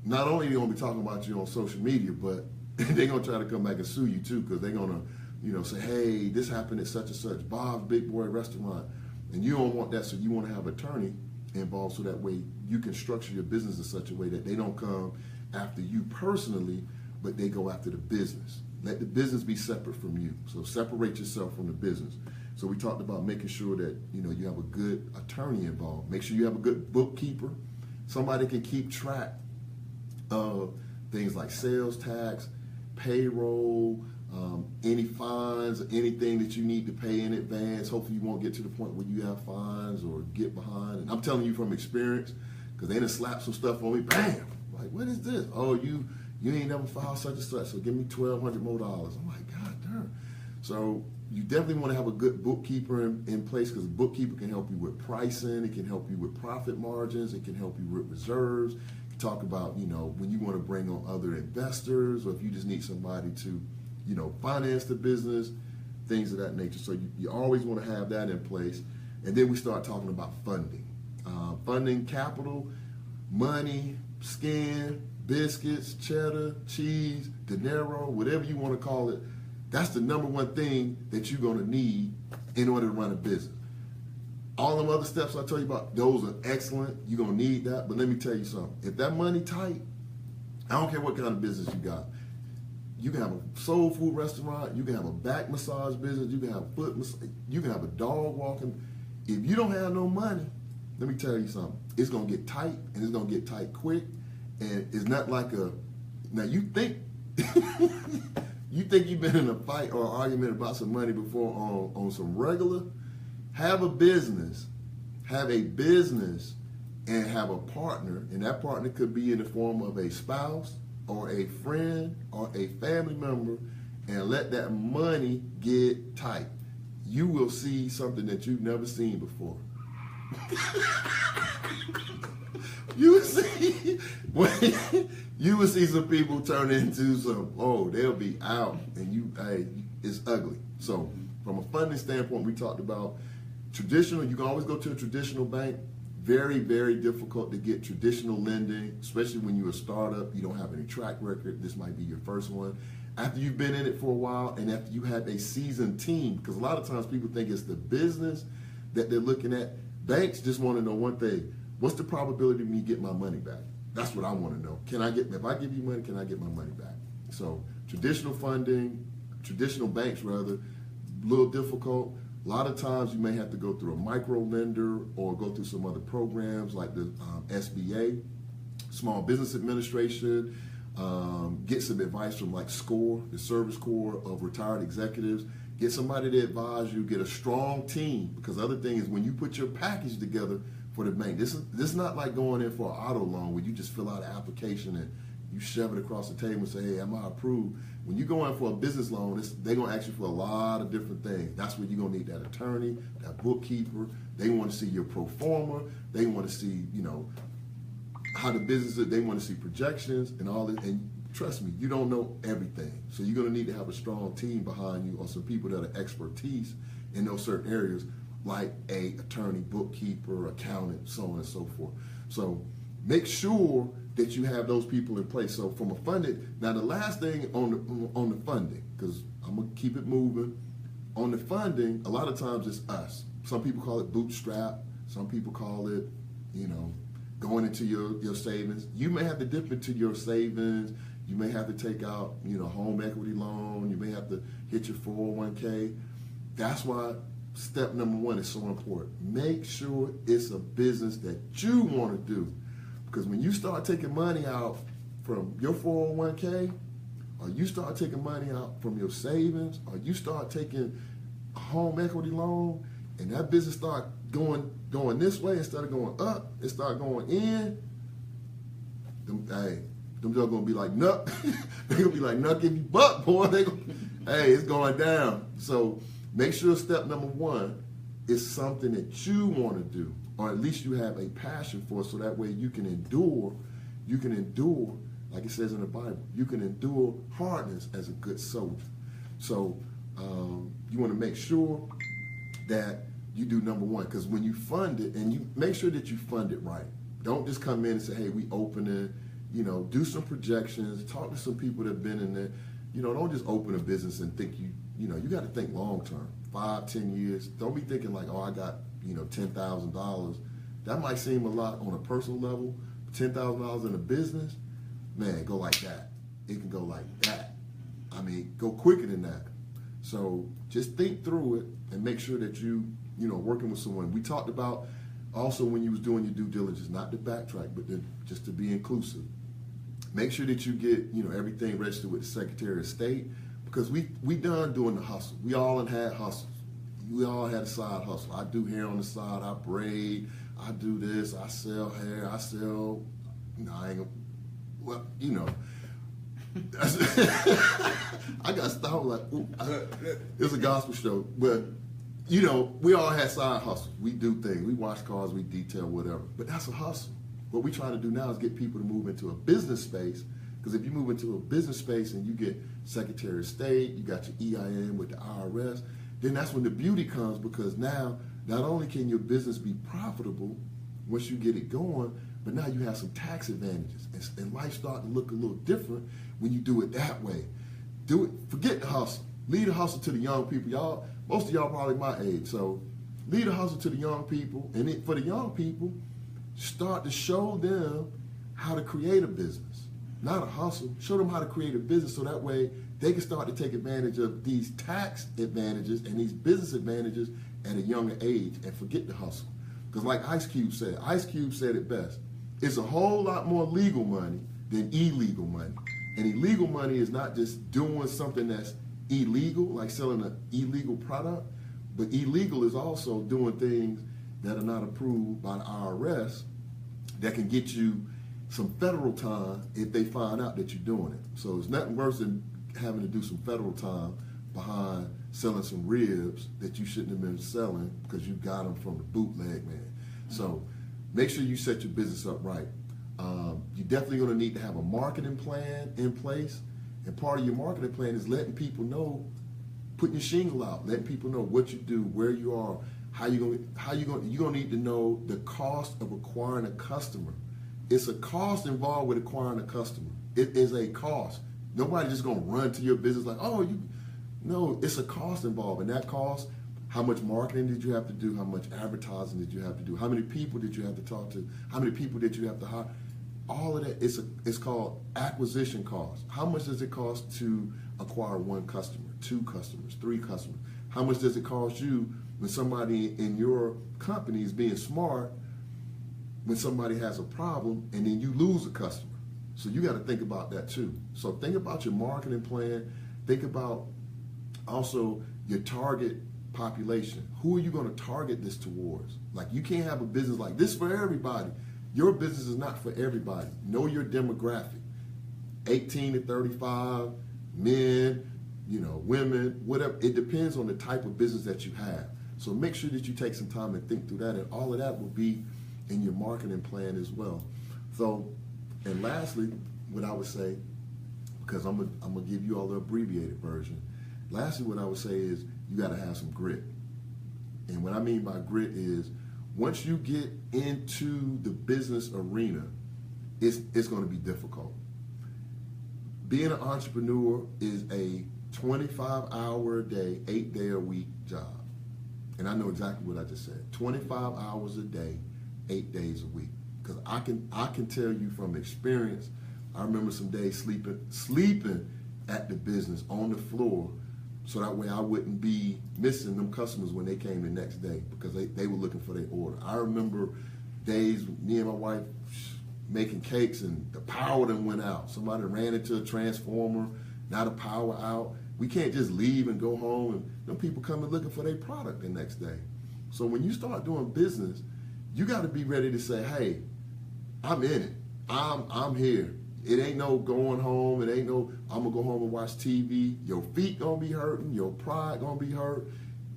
Not only are they going to be talking about you on social media, but they're going to try to come back and sue you too, because they're going to, say, hey, this happened at such and such, Bob's Big Boy Restaurant. And you don't want that, so you want to have an attorney involved so that way you can structure your business in such a way that they don't come after you personally, but they go after the business. Let the business be separate from you. So separate yourself from the business. So we talked about making sure that you have a good attorney involved. Make sure you have a good bookkeeper, somebody can keep track of things like sales tax, payroll, any fines, anything that you need to pay in advance. Hopefully you won't get to the point where you have fines or get behind. And I'm telling you from experience, because they done slapped some stuff on me, bam! Like, what is this? Oh, you ain't never filed such and such, so give me $1,200 more. I'm like, God darn. So you definitely want to have a good bookkeeper in place, because a bookkeeper can help you with pricing, it can help you with profit margins, it can help you with reserves. You can talk about, when you want to bring on other investors, or if you just need somebody to, finance the business, things of that nature. So you always want to have that in place. And then we start talking about funding. Funding capital, money, skin, biscuits, cheddar, cheese, dinero, whatever you want to call it. That's the number one thing that you're going to need in order to run a business. All them other steps I tell you about, those are excellent. You're going to need that. But let me tell you something. If that money tight, I don't care what kind of business you got. You can have a soul food restaurant. You can have a back massage business. You can have foot massage. You can have a dog walking. If you don't have no money, let me tell you something. It's going to get tight, and it's going to get tight quick. And it's not like now you think you've been in a fight or argument about some money before on some regular. Have a business, and have a partner, and that partner could be in the form of a spouse or a friend or a family member, and let that money get tight. You will see something that you've never seen before. You will see some people turn into they'll be out, and it's ugly. So from a funding standpoint, we talked about traditional. You can always go to a traditional bank. Very, very difficult to get traditional lending, especially when you're a startup. You don't have any track record. This might be your first one. After you've been in it for a while, and after you have a seasoned team, because a lot of times people think it's the business that they're looking at. Banks just want to know one thing: what's the probability of me getting my money back? That's what I want to know. If I give you money, can I get my money back? So traditional funding, traditional banks rather, a little difficult. A lot of times you may have to go through a micro lender or go through some other programs like the SBA, Small Business Administration. Get some advice from like SCORE, the Service Corps of Retired Executives. Get somebody to advise you. Get a strong team, because the other thing is when you put your package together for the bank, this is not like going in for an auto loan where you just fill out an application and you shove it across the table and say, hey, am I approved? When you go in for a business loan, they're going to ask you for a lot of different things. That's where you're going to need that attorney, that bookkeeper. They want to see your pro forma. They want to see, how the business is. They want to see projections and all that. And trust me, you don't know everything. So you're going to need to have a strong team behind you, or some people that are expertise in those certain areas, like a attorney, bookkeeper, accountant, so on and so forth. So make sure that you have those people in place. So from a funding, now the last thing on the funding, because I'm gonna keep it moving. On the funding, a lot of times it's us. Some people call it bootstrap. Some people call it, going into your savings. You may have to dip into your savings. You may have to take out, home equity loan. You may have to hit your 401k. That's why step number one is so important. Make sure it's a business that you want to do. Because when you start taking money out from your 401k, or you start taking money out from your savings, or you start taking a home equity loan, and that business start going this way instead of going up, it start going in, them just gonna be like, nuck. They're gonna be like, nuck if you buck, boy. It's going down. So make sure step number one is something that you want to do, or at least you have a passion for, so that way you can endure, like it says in the Bible, you can endure hardness as a good soldier. So you want to make sure that you do number one, because when you fund it, and you make sure that you fund it right. Don't just come in and say, hey, we open it, do some projections, talk to some people that have been in there. Don't just open a business and think you got to think long term, 5-10 years. Don't be thinking like, oh, I got, $10,000. That might seem a lot on a personal level. $10,000 in a business, man, go like that. It can go like that. I mean, go quicker than that. So just think through it and make sure that working with someone. We talked about also when you was doing your due diligence, not to backtrack, but just to be inclusive. Make sure that you get, everything registered with the Secretary of State, because we done doing the hustle. We all had hustles. We all had a side hustle. I do hair on the side. I braid. I do this. I sell hair. I sell. I ain't gonna. Well, I got stopped like, it's a gospel show, but we all had side hustles. We do things. We wash cars. We detail whatever. But that's a hustle. What we're trying to do now is get people to move into a business space, because if you move into a business space and you get Secretary of State, you got your EIN with the IRS, then that's when the beauty comes, because now not only can your business be profitable once you get it going, but now you have some tax advantages, and life starting to look a little different when you do it that way. Do it. Forget the hustle. Lead the hustle to the young people. Most of y'all probably my age, so lead the hustle to the young people, and for the young people, start to show them how to create a business, not a hustle. Show them how to create a business, so that way they can start to take advantage of these tax advantages and these business advantages at a younger age, and forget the hustle. Because like Ice Cube said it best. It's a whole lot more legal money than illegal money. And illegal money is not just doing something that's illegal, like selling an illegal product, but illegal is also doing things that are not approved by the IRS that can get you some federal time if they find out that you're doing it. So it's nothing worse than having to do some federal time behind selling some ribs that you shouldn't have been selling because you got them from the bootleg man. So make sure you set your business up right. You're definitely going to need to have a marketing plan in place. And part of your marketing plan is letting people know, putting your shingle out, letting people know what you do, where you are, you're gonna need to know the cost of acquiring a customer. It's a cost involved with acquiring a customer. It is a cost. Nobody's just gonna run to your business like, no, it's a cost involved. And that cost, how much marketing did you have to do? How much advertising did you have to do? How many people did you have to talk to? How many people did you have to hire? All of that, it's called acquisition cost. How much does it cost to acquire one customer, 2 customers, 3 customers? How much does it cost you when somebody in your company is being smart, when somebody has a problem and then you lose a customer? So you got to think about that too. So think about your marketing plan. Think about also your target population. Who are you going to target this towards? Like, you can't have a business like this for everybody. Your business is not for everybody. Know your demographic. 18 to 35, men, women, whatever. It depends on the type of business that you have. So make sure that you take some time and think through that, and all of that will be in your marketing plan as well. So, and lastly, what I would say, because I'm gonna give you all the abbreviated version. Lastly, what I would say is you got to have some grit. And what I mean by grit is, once you get into the business arena, it's going to be difficult. Being an entrepreneur is a 25-hour-a-day, 8-day-a-week job. And I know exactly what I just said. 25 hours a day, 8 days a week. because I can tell you from experience. I remember some days sleeping at the business on the floor, so that way I wouldn't be missing them customers when they came the next day, because they were looking for their order. I remember days me and my wife making cakes and the power done went out. Somebody ran into a transformer, now the power out. We can't just leave and go home, and them people coming looking for their product the next day. So when you start doing business, you got to be ready to say, hey, I'm in it. I'm here. It ain't no going home. It ain't no I'm gonna go home and watch TV. Your feet gonna be hurting. Your pride gonna be hurt.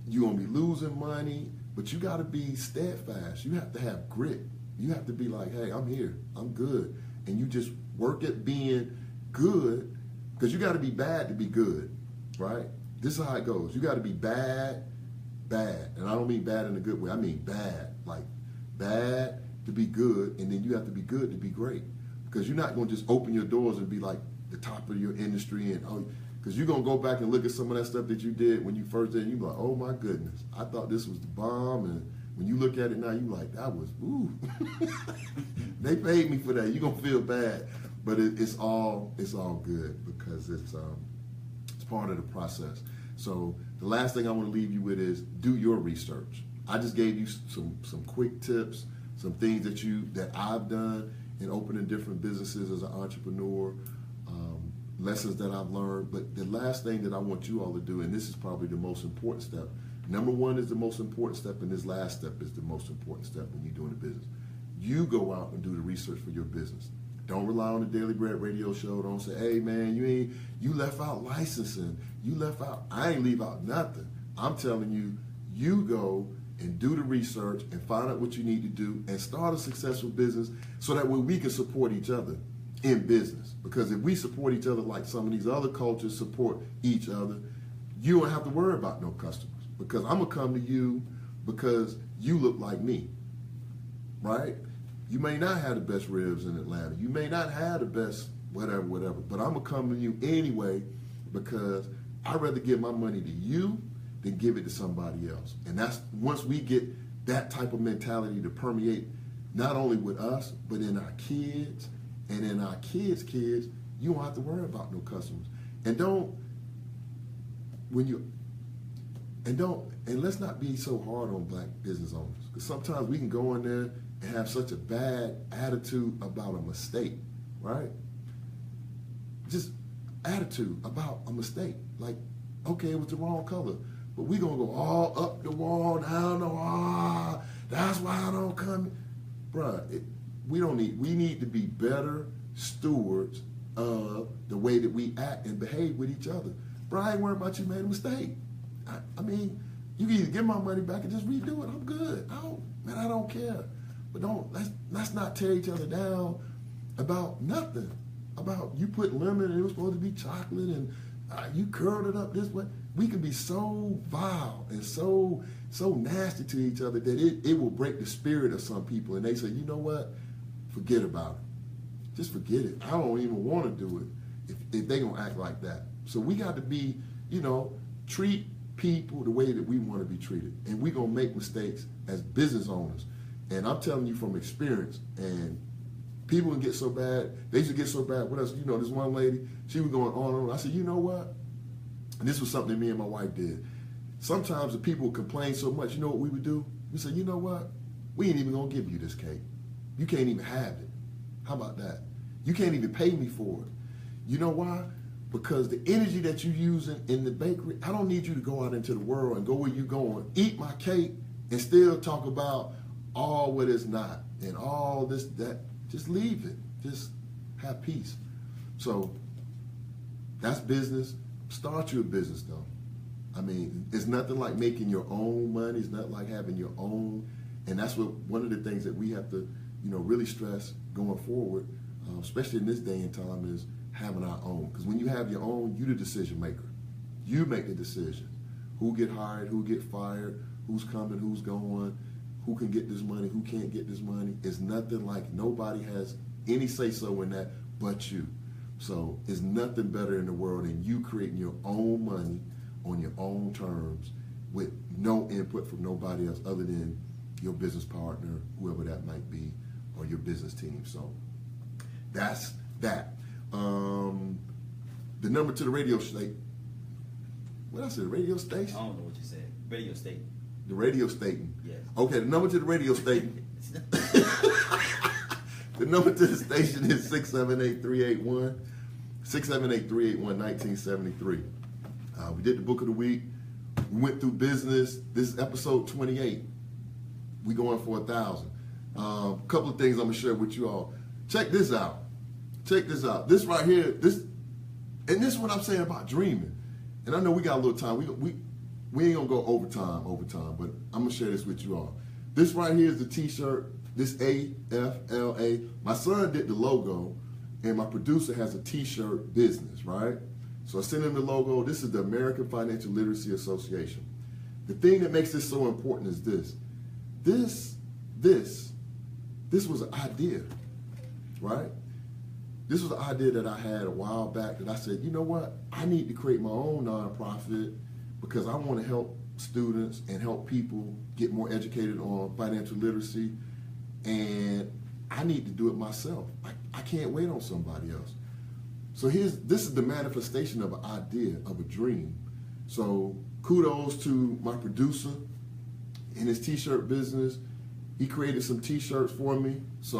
You gonna be losing money. But you got to be steadfast. You have to have grit. You have to be like, hey, I'm here. I'm good. And you just work at being good, because you got to be bad to be good, right? This is how it goes. You got to be bad. And I don't mean bad in a good way. I mean bad. Like bad to be good, and then you have to be good to be great. Because you're not going to just open your doors and be like the top of your industry, and because you're going to go back and look at some of that stuff that you did when you first did, and you're like, oh my goodness, I thought this was the bomb. And when you look at it now, you're like, that was, ooh. They paid me for that. You're going to feel bad. But it's all good, because it's part of the process. So the last thing I want to leave you with is do your research. I just gave you some quick tips, some things that I've done in opening different businesses as an entrepreneur, lessons that I've learned. But the last thing that I want you all to do, and this is probably the most important step. Number one is the most important step, and this last step is the most important step when you're doing a business. You go out and do the research for your business. Don't rely on the Daily Bread radio show. Don't say, hey man, you left out licensing. I ain't leave out nothing. I'm telling you, you go and do the research and find out what you need to do and start a successful business, so that way we can support each other in business. Because if we support each other like some of these other cultures support each other, you don't have to worry about no customers, because I'm going to come to you because you look like me, right? You may not have the best ribs in Atlanta. You may not have the best whatever, but I'm going to come to you anyway, because I'd rather give my money to you than give it to somebody else. And that's once we get that type of mentality to permeate not only with us, but in our kids and in our kids' kids, you don't have to worry about no customers. And let's not be so hard on black business owners, because sometimes we can go in there and have such a bad attitude about a mistake, right? Just attitude about a mistake. Like, okay, it was the wrong color, but we gonna go all up the wall, down the wall. That's why I don't come. Bruh, we need to be better stewards of the way that we act and behave with each other. Bruh, I ain't worried about you made a mistake. I mean, you can either give my money back and just redo it. I'm good. I don't care. But let's not tear each other down about nothing. About you put lemon and it was supposed to be chocolate, and you curled it up this way. We can be so vile and so nasty to each other that it will break the spirit of some people. And they say, you know what? Forget about it. Just forget it. I don't even want to do it if they gonna act like that. So we got to be, treat people the way that we want to be treated. And we gonna make mistakes as business owners. And I'm telling you from experience, and people can get so bad. They used to get so bad with us. This one lady, she was going on and on. I said, you know what? And this was something that me and my wife did. Sometimes the people would complain so much, you know what we would do? We said, you know what? We ain't even going to give you this cake. You can't even have it. How about that? You can't even pay me for it. You know why? Because the energy that you're using in the bakery, I don't need you to go out into the world and go where you're going, eat my cake, and still talk about all what it's not and all this, that. Just leave it. Just have peace. So that's business. Start your business, though. I mean, it's nothing like making your own money. It's not like having your own. And that's one of the things that we have to, really stress going forward, especially in this day and time, is having our own. Because when you have your own, you're the decision maker. You make the decision. Who get hired, who get fired, who's coming, who's going, who can get this money, who can't get this money. It's nothing like, nobody has any say-so in that but you. So it's nothing better in the world than you creating your own money on your own terms with no input from nobody else other than your business partner, whoever that might be, or your business team. So that's that. The number to the radio station. What I said, the radio I station? don't know what you said. Radio state. The radio station. Yes. Okay, the number to the radio station. The number to the station is 678-381-1973. We did the book of the week. We went through business. This is episode 28. We going for 1,000. Couple of things I'm gonna share with you all. Check this out. Check this out. This right here, this is what I'm saying about dreaming. And I know we got a little time. We ain't gonna go overtime, but I'm gonna share this with you all. This right here is the t-shirt, this AFLA. My son did the logo, and my producer has a t-shirt business, right? So I sent him the logo. This is the American Financial Literacy Association. The thing that makes this so important is this. This was an idea, right? This was an idea that I had a while back that I said, you know what? I need to create my own nonprofit because I want to help students and help people get more educated on financial literacy, and I need to do it myself. I can't wait on somebody else. So this is the manifestation of an idea, of a dream. So kudos to my producer in his t-shirt business. He created some t-shirts for me. So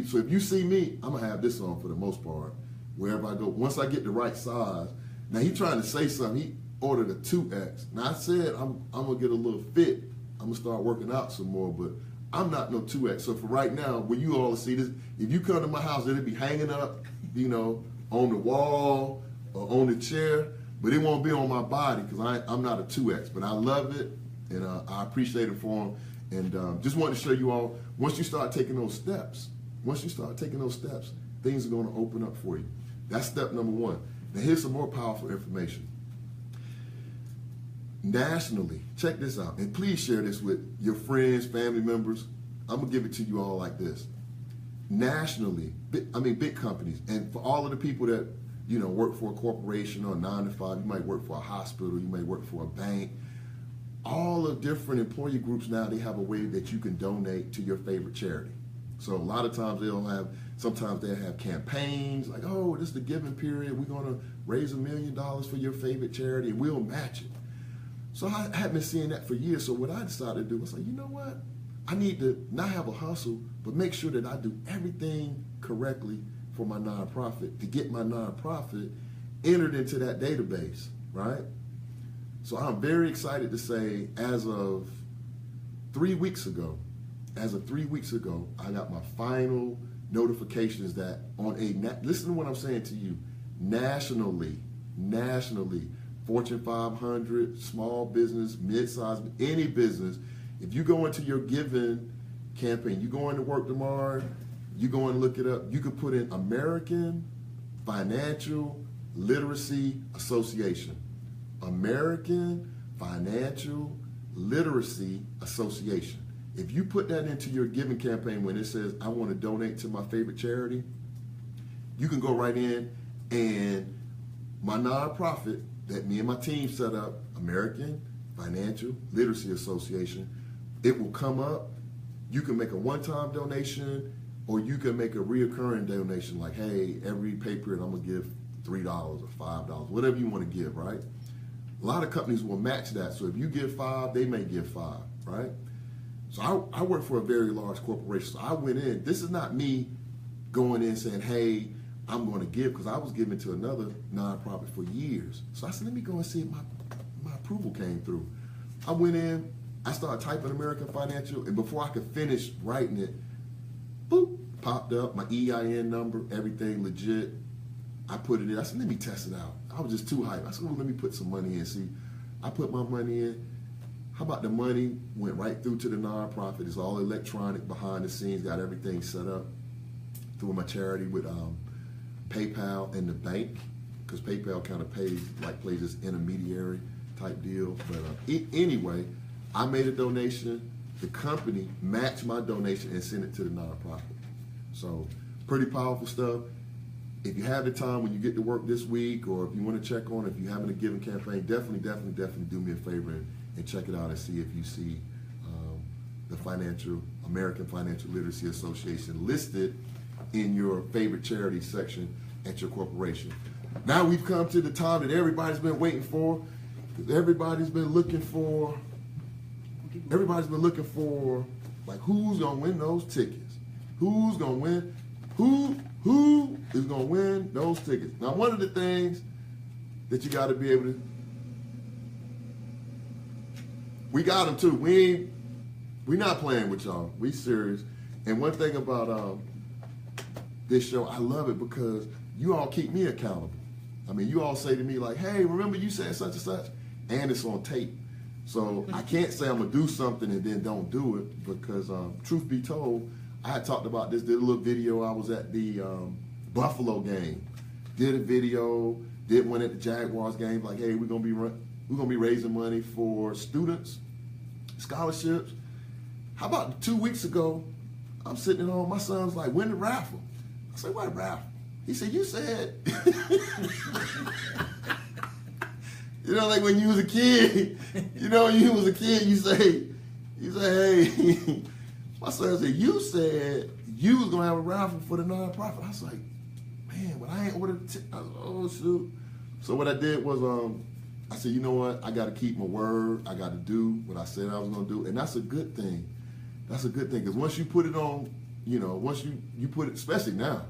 so if you see me, I'm gonna have this on for the most part, wherever I go. Once I get the right size. Now he trying to say something, he ordered a 2X. Now I said I'm gonna get a little fit. I'm gonna start working out some more, but I'm not no 2X. So for right now, when you all see this, if you come to my house, it'll be hanging up, on the wall or on the chair, but it won't be on my body because I'm not a 2X. But I love it, and I appreciate it for him. And just wanted to show you all, once you start taking those steps, things are going to open up for you. That's step number one. Now here's some more powerful information. Nationally, check this out, and please share this with your friends, family members. I'm going to give it to you all like this. Nationally, big companies, and for all of the people that, work for a corporation or 9 to 5, you might work for a hospital, you may work for a bank. All of different employee groups now, they have a way that you can donate to your favorite charity. So a lot of times sometimes they'll have campaigns like, oh, this is the giving period. We're going to raise $1 million for your favorite charity and we'll match it. So I had been seeing that for years. So what I decided to do was like, you know what? I need to not have a hustle, but make sure that I do everything correctly for my nonprofit to get my nonprofit entered into that database, right? So I'm very excited to say, as of 3 weeks ago, I got my final notifications that listen to what I'm saying to you, nationally, Fortune 500, small business, mid-sized, any business, if you go into your giving campaign, you go into work tomorrow, you go and look it up, you can put in American Financial Literacy Association. American Financial Literacy Association. If you put that into your giving campaign when it says, I want to donate to my favorite charity, you can go right in, and my nonprofit that me and my team set up, American Financial Literacy Association, it will come up. You can make a one-time donation, or you can make a reoccurring donation like, hey, every pay period I'm going to give $3 or $5, whatever you want to give, right? A lot of companies will match that. So if you give 5, they may give 5, right? So I work for a very large corporation. So I went in. This is not me going in saying, hey, I'm going to give, because I was giving to another nonprofit for years. So I said, let me go and see if my approval came through. I went in, I started typing American Financial, and before I could finish writing it, boop, popped up, my EIN number, everything legit. I put it in. I said, let me test it out. I was just too hyped. I said, well, let me put some money in. See, I put my money in. How about the money went right through to the nonprofit? It's all electronic behind the scenes, got everything set up through my charity with PayPal and the bank, because PayPal kind of plays this intermediary type deal. But anyway, I made a donation. The company matched my donation and sent it to the nonprofit. So pretty powerful stuff. If you have the time when you get to work this week, or if you want to check on it, if you're having a giving campaign, definitely do me a favor and check it out and see if you see the American Financial Literacy Association listed in your favorite charity section at your corporation. Now we've come to the time that everybody's been waiting for. Everybody's been looking for, like, who's gonna win those tickets? Who's gonna win? Who is gonna win those tickets? Now, one of the things that you got to be able to, we got them too. We not playing with y'all. We serious. And one thing about this show, I love it because you all keep me accountable. I mean, you all say to me like, "Hey, remember you said such and such," and it's on tape. So I can't say I'm gonna do something and then don't do it because, truth be told, I had talked about this. Did a little video. I was at the Buffalo game. Did a video. Did one at the Jaguars game. Like, hey, we're gonna be raising money for students, scholarships. How about 2 weeks ago? I'm sitting at home. My son's like, "Win the raffle." I said, "What raffle?" He said, "You said." You know, like when you was a kid. You know, when you was a kid, you say, "Hey." My son said, "You said you was gonna have a raffle for the nonprofit." I was like, "Man, but I ain't ordered." I was like, "Oh shoot!" So what I did was, I said, "You know what? I got to keep my word. I got to do what I said I was gonna do," and that's a good thing. That's a good thing because once you put it on, you know, once you put it, especially now,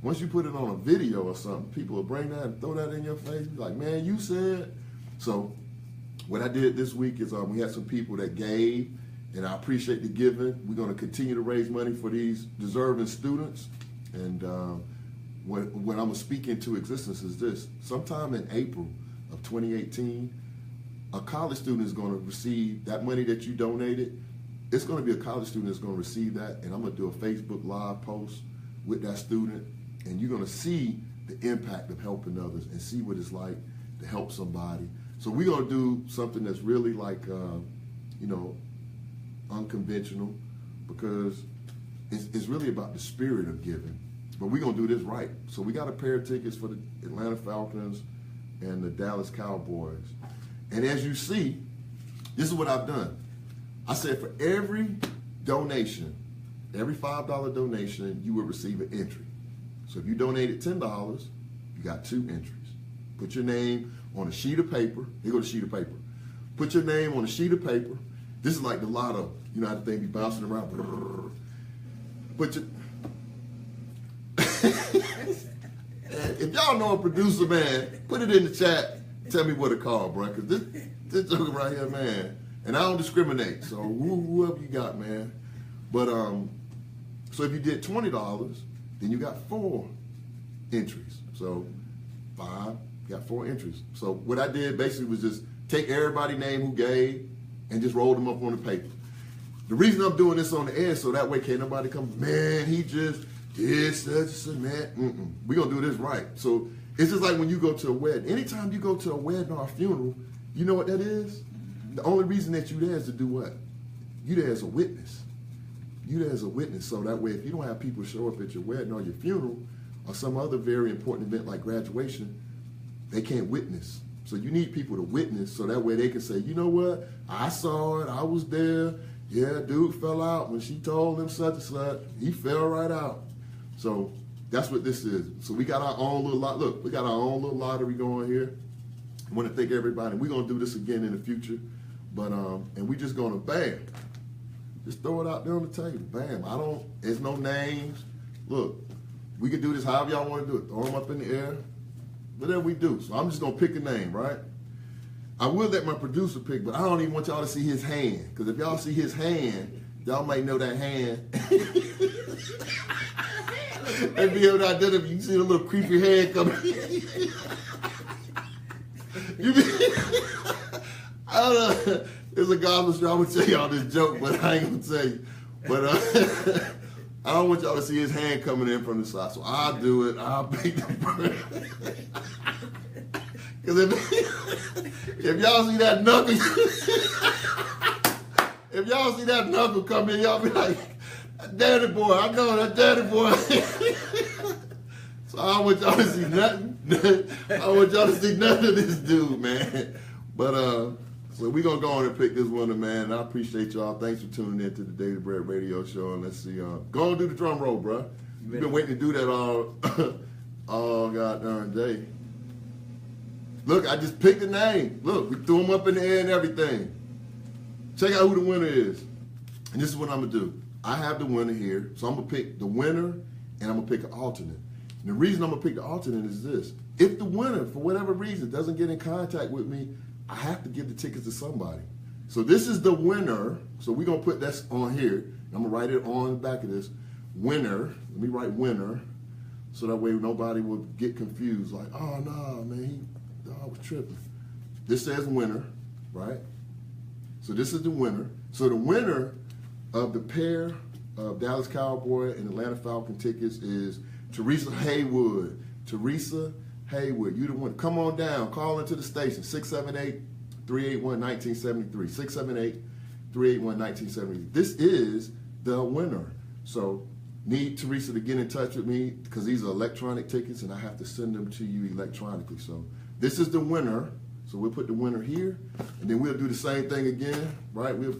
once you put it on a video or something, people will bring that and throw that in your face. Be like, "Man, you said." So what I did this week is we had some people that gave. And I appreciate the giving. We're going to continue to raise money for these deserving students. And what I'm going to speak into existence is this. Sometime in April of 2018, a college student is going to receive that money that you donated. It's going to be a college student that's going to receive that. And I'm going to do a Facebook Live post with that student. And you're going to see the impact of helping others and see what it's like to help somebody. So we're going to do something that's really like, unconventional, because it's really about the spirit of giving. But we're going to do this right. So we got a pair of tickets for the Atlanta Falcons and the Dallas Cowboys. And as you see, this is what I've done. I said for every donation, every $5 donation, you will receive an entry. So if you donated $10, you got 2 entries. Put your name on a sheet of paper. Here go the sheet of paper. Put your name on a sheet of paper. This is like the lotto. You know how the thing be bouncing around. Put your... If y'all know a producer, man, put it in the chat. Tell me what to call, bro. Because this joke right here, man. And I don't discriminate. So whoever you got, man. But so if you did $20, then you got 4 entries. So 5, you got 4 entries. So what I did basically was just take everybody's name who gave and just roll them up on the paper. The reason I'm doing this on the air so that way can't nobody come, "Man, he just did such and man." We're going to do this right. So it's just like when you go to a wedding. Anytime you go to a wedding or a funeral, you know what that is? The only reason that you're there is to do what? You're there as a witness. You're there as a witness. So that way, if you don't have people show up at your wedding or your funeral or some other very important event like graduation, they can't witness. So you need people to witness so that way they can say, "You know what? I saw it. I was there. Yeah, dude fell out when she told him such and such. He fell right out." So that's what this is. So we got our own little lot. Look, we got our own little lottery going here. I want to thank everybody. We're going to do this again in the future. But, and we just going to, bam, just throw it out there on the table. Bam. There's no names. Look, we can do this however y'all want to do it. Throw them up in the air. Whatever we do. So I'm just going to pick a name, right? I will let my producer pick, but I don't even want y'all to see his hand. Because if y'all see his hand, y'all might know that hand. And be able to identify. You see the little creepy hand coming. I don't know. There's a gospel show. I'm going to tell y'all this joke, but I ain't going to tell you. But I don't want y'all to see his hand coming in from the side. So I'll do it. I'll pick the bird. Because if y'all see that knuckle, if y'all see that knuckle come in, y'all be like, "Daddy boy, I know that daddy boy." So I don't want y'all to see nothing. I don't want y'all to see nothing of this dude, man. But So we're going to go on and pick this winner, man. And I appreciate y'all. Thanks for tuning in to the Daily Bread Radio Show. And let's see. Go on and do the drum roll, bro. You've been waiting to do that all goddamn day. Look, I just picked the name. Look, we threw them up in the air and everything. Check out who the winner is. And this is what I'm going to do. I have the winner here. So I'm going to pick the winner and I'm going to pick an alternate. And the reason I'm going to pick the alternate is this. If the winner, for whatever reason, doesn't get in contact with me, I have to give the tickets to somebody. So this is the winner. So we're going to put this on here. I'm going to write it on the back of this. Winner. Let me write winner. So that way nobody will get confused. Like, oh, no, man, I was tripping. This says winner, right? So this is the winner. So the winner of the pair of Dallas Cowboy and Atlanta Falcon tickets is Teresa Haywood. Teresa Haywood, you the one. Come on down. Call into the station. 678-381-1973. 678-381-1973. This is the winner. So need Teresa to get in touch with me because these are electronic tickets and I have to send them to you electronically. So this is the winner. So we'll put the winner here and then we'll do the same thing again, right? We'll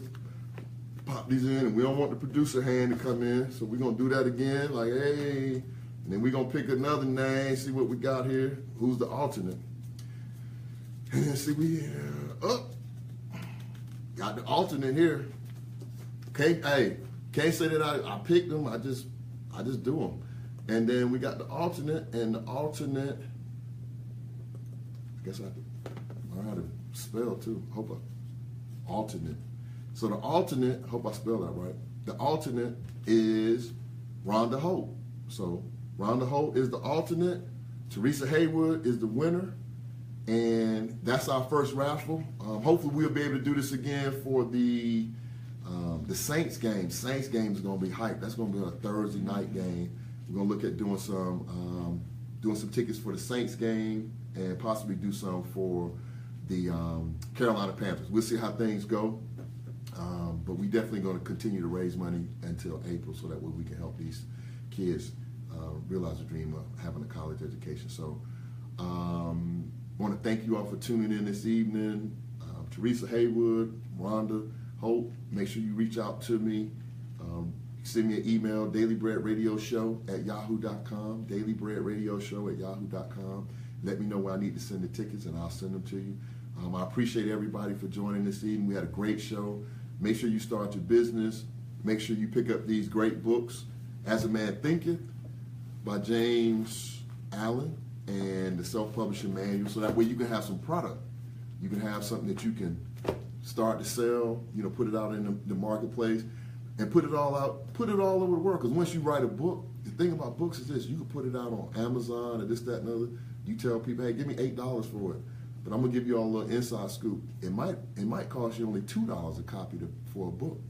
pop these in and we don't want the producer hand to come in. So we're going to do that again, like, hey. And then we're going to pick another name, see what we got here. Who's the alternate? And then see, we got the alternate here. Can't say that I picked them. I just do them. And then we got the alternate, and the alternate, I guess I have to learn how to spell too. Alternate. So the alternate, I hope I spelled that right. The alternate is Rhonda Holt. So Rhonda Holt is the alternate. Teresa Haywood is the winner. And that's our first raffle. Hopefully we'll be able to do this again for the Saints game. Saints game is going to be hyped. That's going to be a Thursday night game. We're going to look at doing some tickets for the Saints game and possibly do some for the Carolina Panthers. We'll see how things go. But we definitely going to continue to raise money until April so that way we can help these kids realize the dream of having a college education. So I want to thank you all for tuning in this evening. Teresa Haywood, Rhonda Holt, make sure you reach out to me. Send me an email, dailybreadradioshow@yahoo.com, dailybreadradioshow@yahoo.com. Let me know where I need to send the tickets and I'll send them to you. I appreciate everybody for joining this evening. We had a great show. Make sure you start your business. Make sure you pick up these great books, As a Man Thinketh by James Allen and the Self-Publishing Manual, so that way you can have some product. You can have something that you can start to sell, put it out in the marketplace and put it all over the world. Because once you write a book, the thing about books is this, you can put it out on Amazon or this, that, and other. You tell people, hey, give me $8 for it. But I'm going to give you all a little inside scoop. It might cost you only $2 a copy for a book,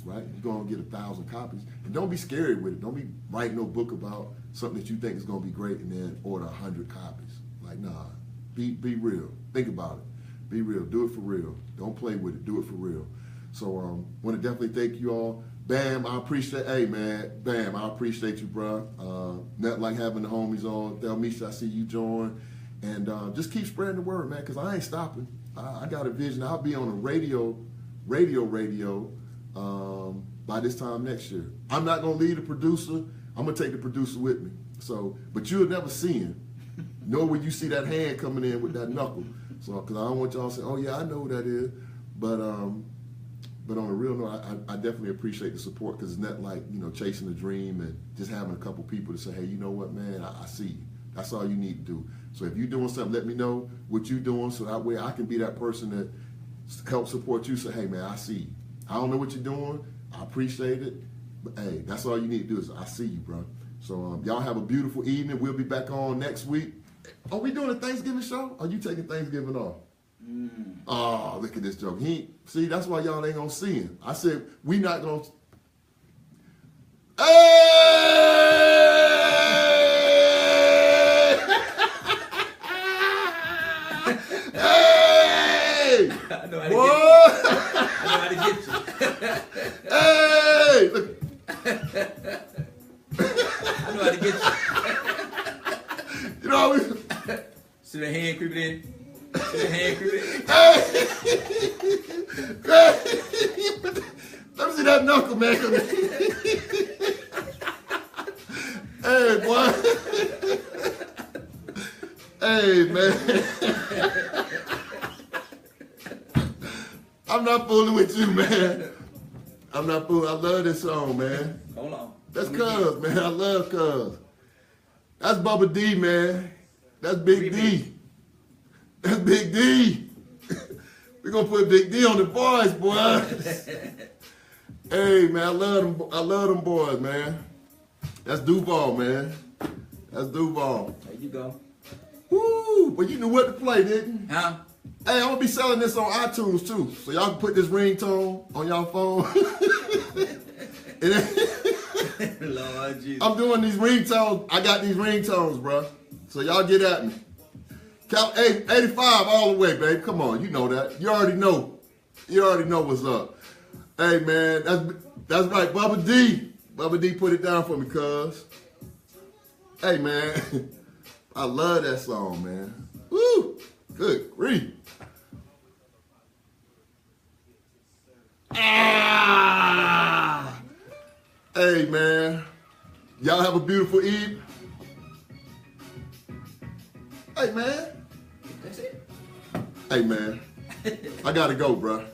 right? You're going to get 1,000 copies. And don't be scared with it. Don't be writing no book about something that you think is going to be great and then order 100 copies. Like, nah, be real. Think about it. Be real. Do it for real. Don't play with it. Do it for real. So want to definitely thank you all. Bam, I appreciate, hey man, Bam, I appreciate you, bro. Nothing like having the homies on. Thelmisha, I see you join. And just keep spreading the word, man, because I ain't stopping. I got a vision. I'll be on a radio by this time next year. I'm not going to leave the producer. I'm going to take the producer with me. So, but you'll never see him. Nor will you see that hand coming in with that knuckle. So, because I don't want y'all to say, oh, yeah, I know who that is. But on a real note, I definitely appreciate the support because it's not like, chasing a dream and just having a couple people to say, hey, you know what, man, I see you. That's all you need to do. So if you're doing something, let me know what you're doing so that way I can be that person that helps support you. Say, hey, man, I see you. I don't know what you're doing. I appreciate it. But, hey, that's all you need to do is I see you, bro. So y'all have a beautiful evening. We'll be back on next week. Are we doing a Thanksgiving show? Are you taking Thanksgiving off? Oh, look at this joke. See, that's why y'all ain't going to see him. I said, we not going to. Hey! I know how to get you. Hey! Look. I know how to get you. You know, See the hand creeping in? Hand grenade. Let me see that knuckle, man. Hey, boy. Hey, man. I'm not fooling with you, man. I'm not fooling. I love this song, man. Hold on. That's Cuz, man. I love Cuz. That's Bubba D, man. That's Big D. That's Big D. We're gonna put Big D on the boys, boy. Hey, man, I love them boys, man. That's Duval, man. That's Duval. There you go. Woo! But you knew what to play, didn't you? Huh? Hey, I'm gonna be selling this on iTunes too, so y'all can put this ringtone on y'all phone. And then, Lord Jesus. I'm doing these ringtones. I got these ringtones, bro. So y'all get at me. Count 85 all the way, babe. Come on, you know that. You already know. You already know what's up. Hey, man, that's right. Bubba D. Bubba D put it down for me, cuz. Hey, man. I love that song, man. Woo! Good grief. Ah! Hey, man. Y'all have a beautiful eve. Hey, man. That's it. Hey, man. I gotta go, bruh.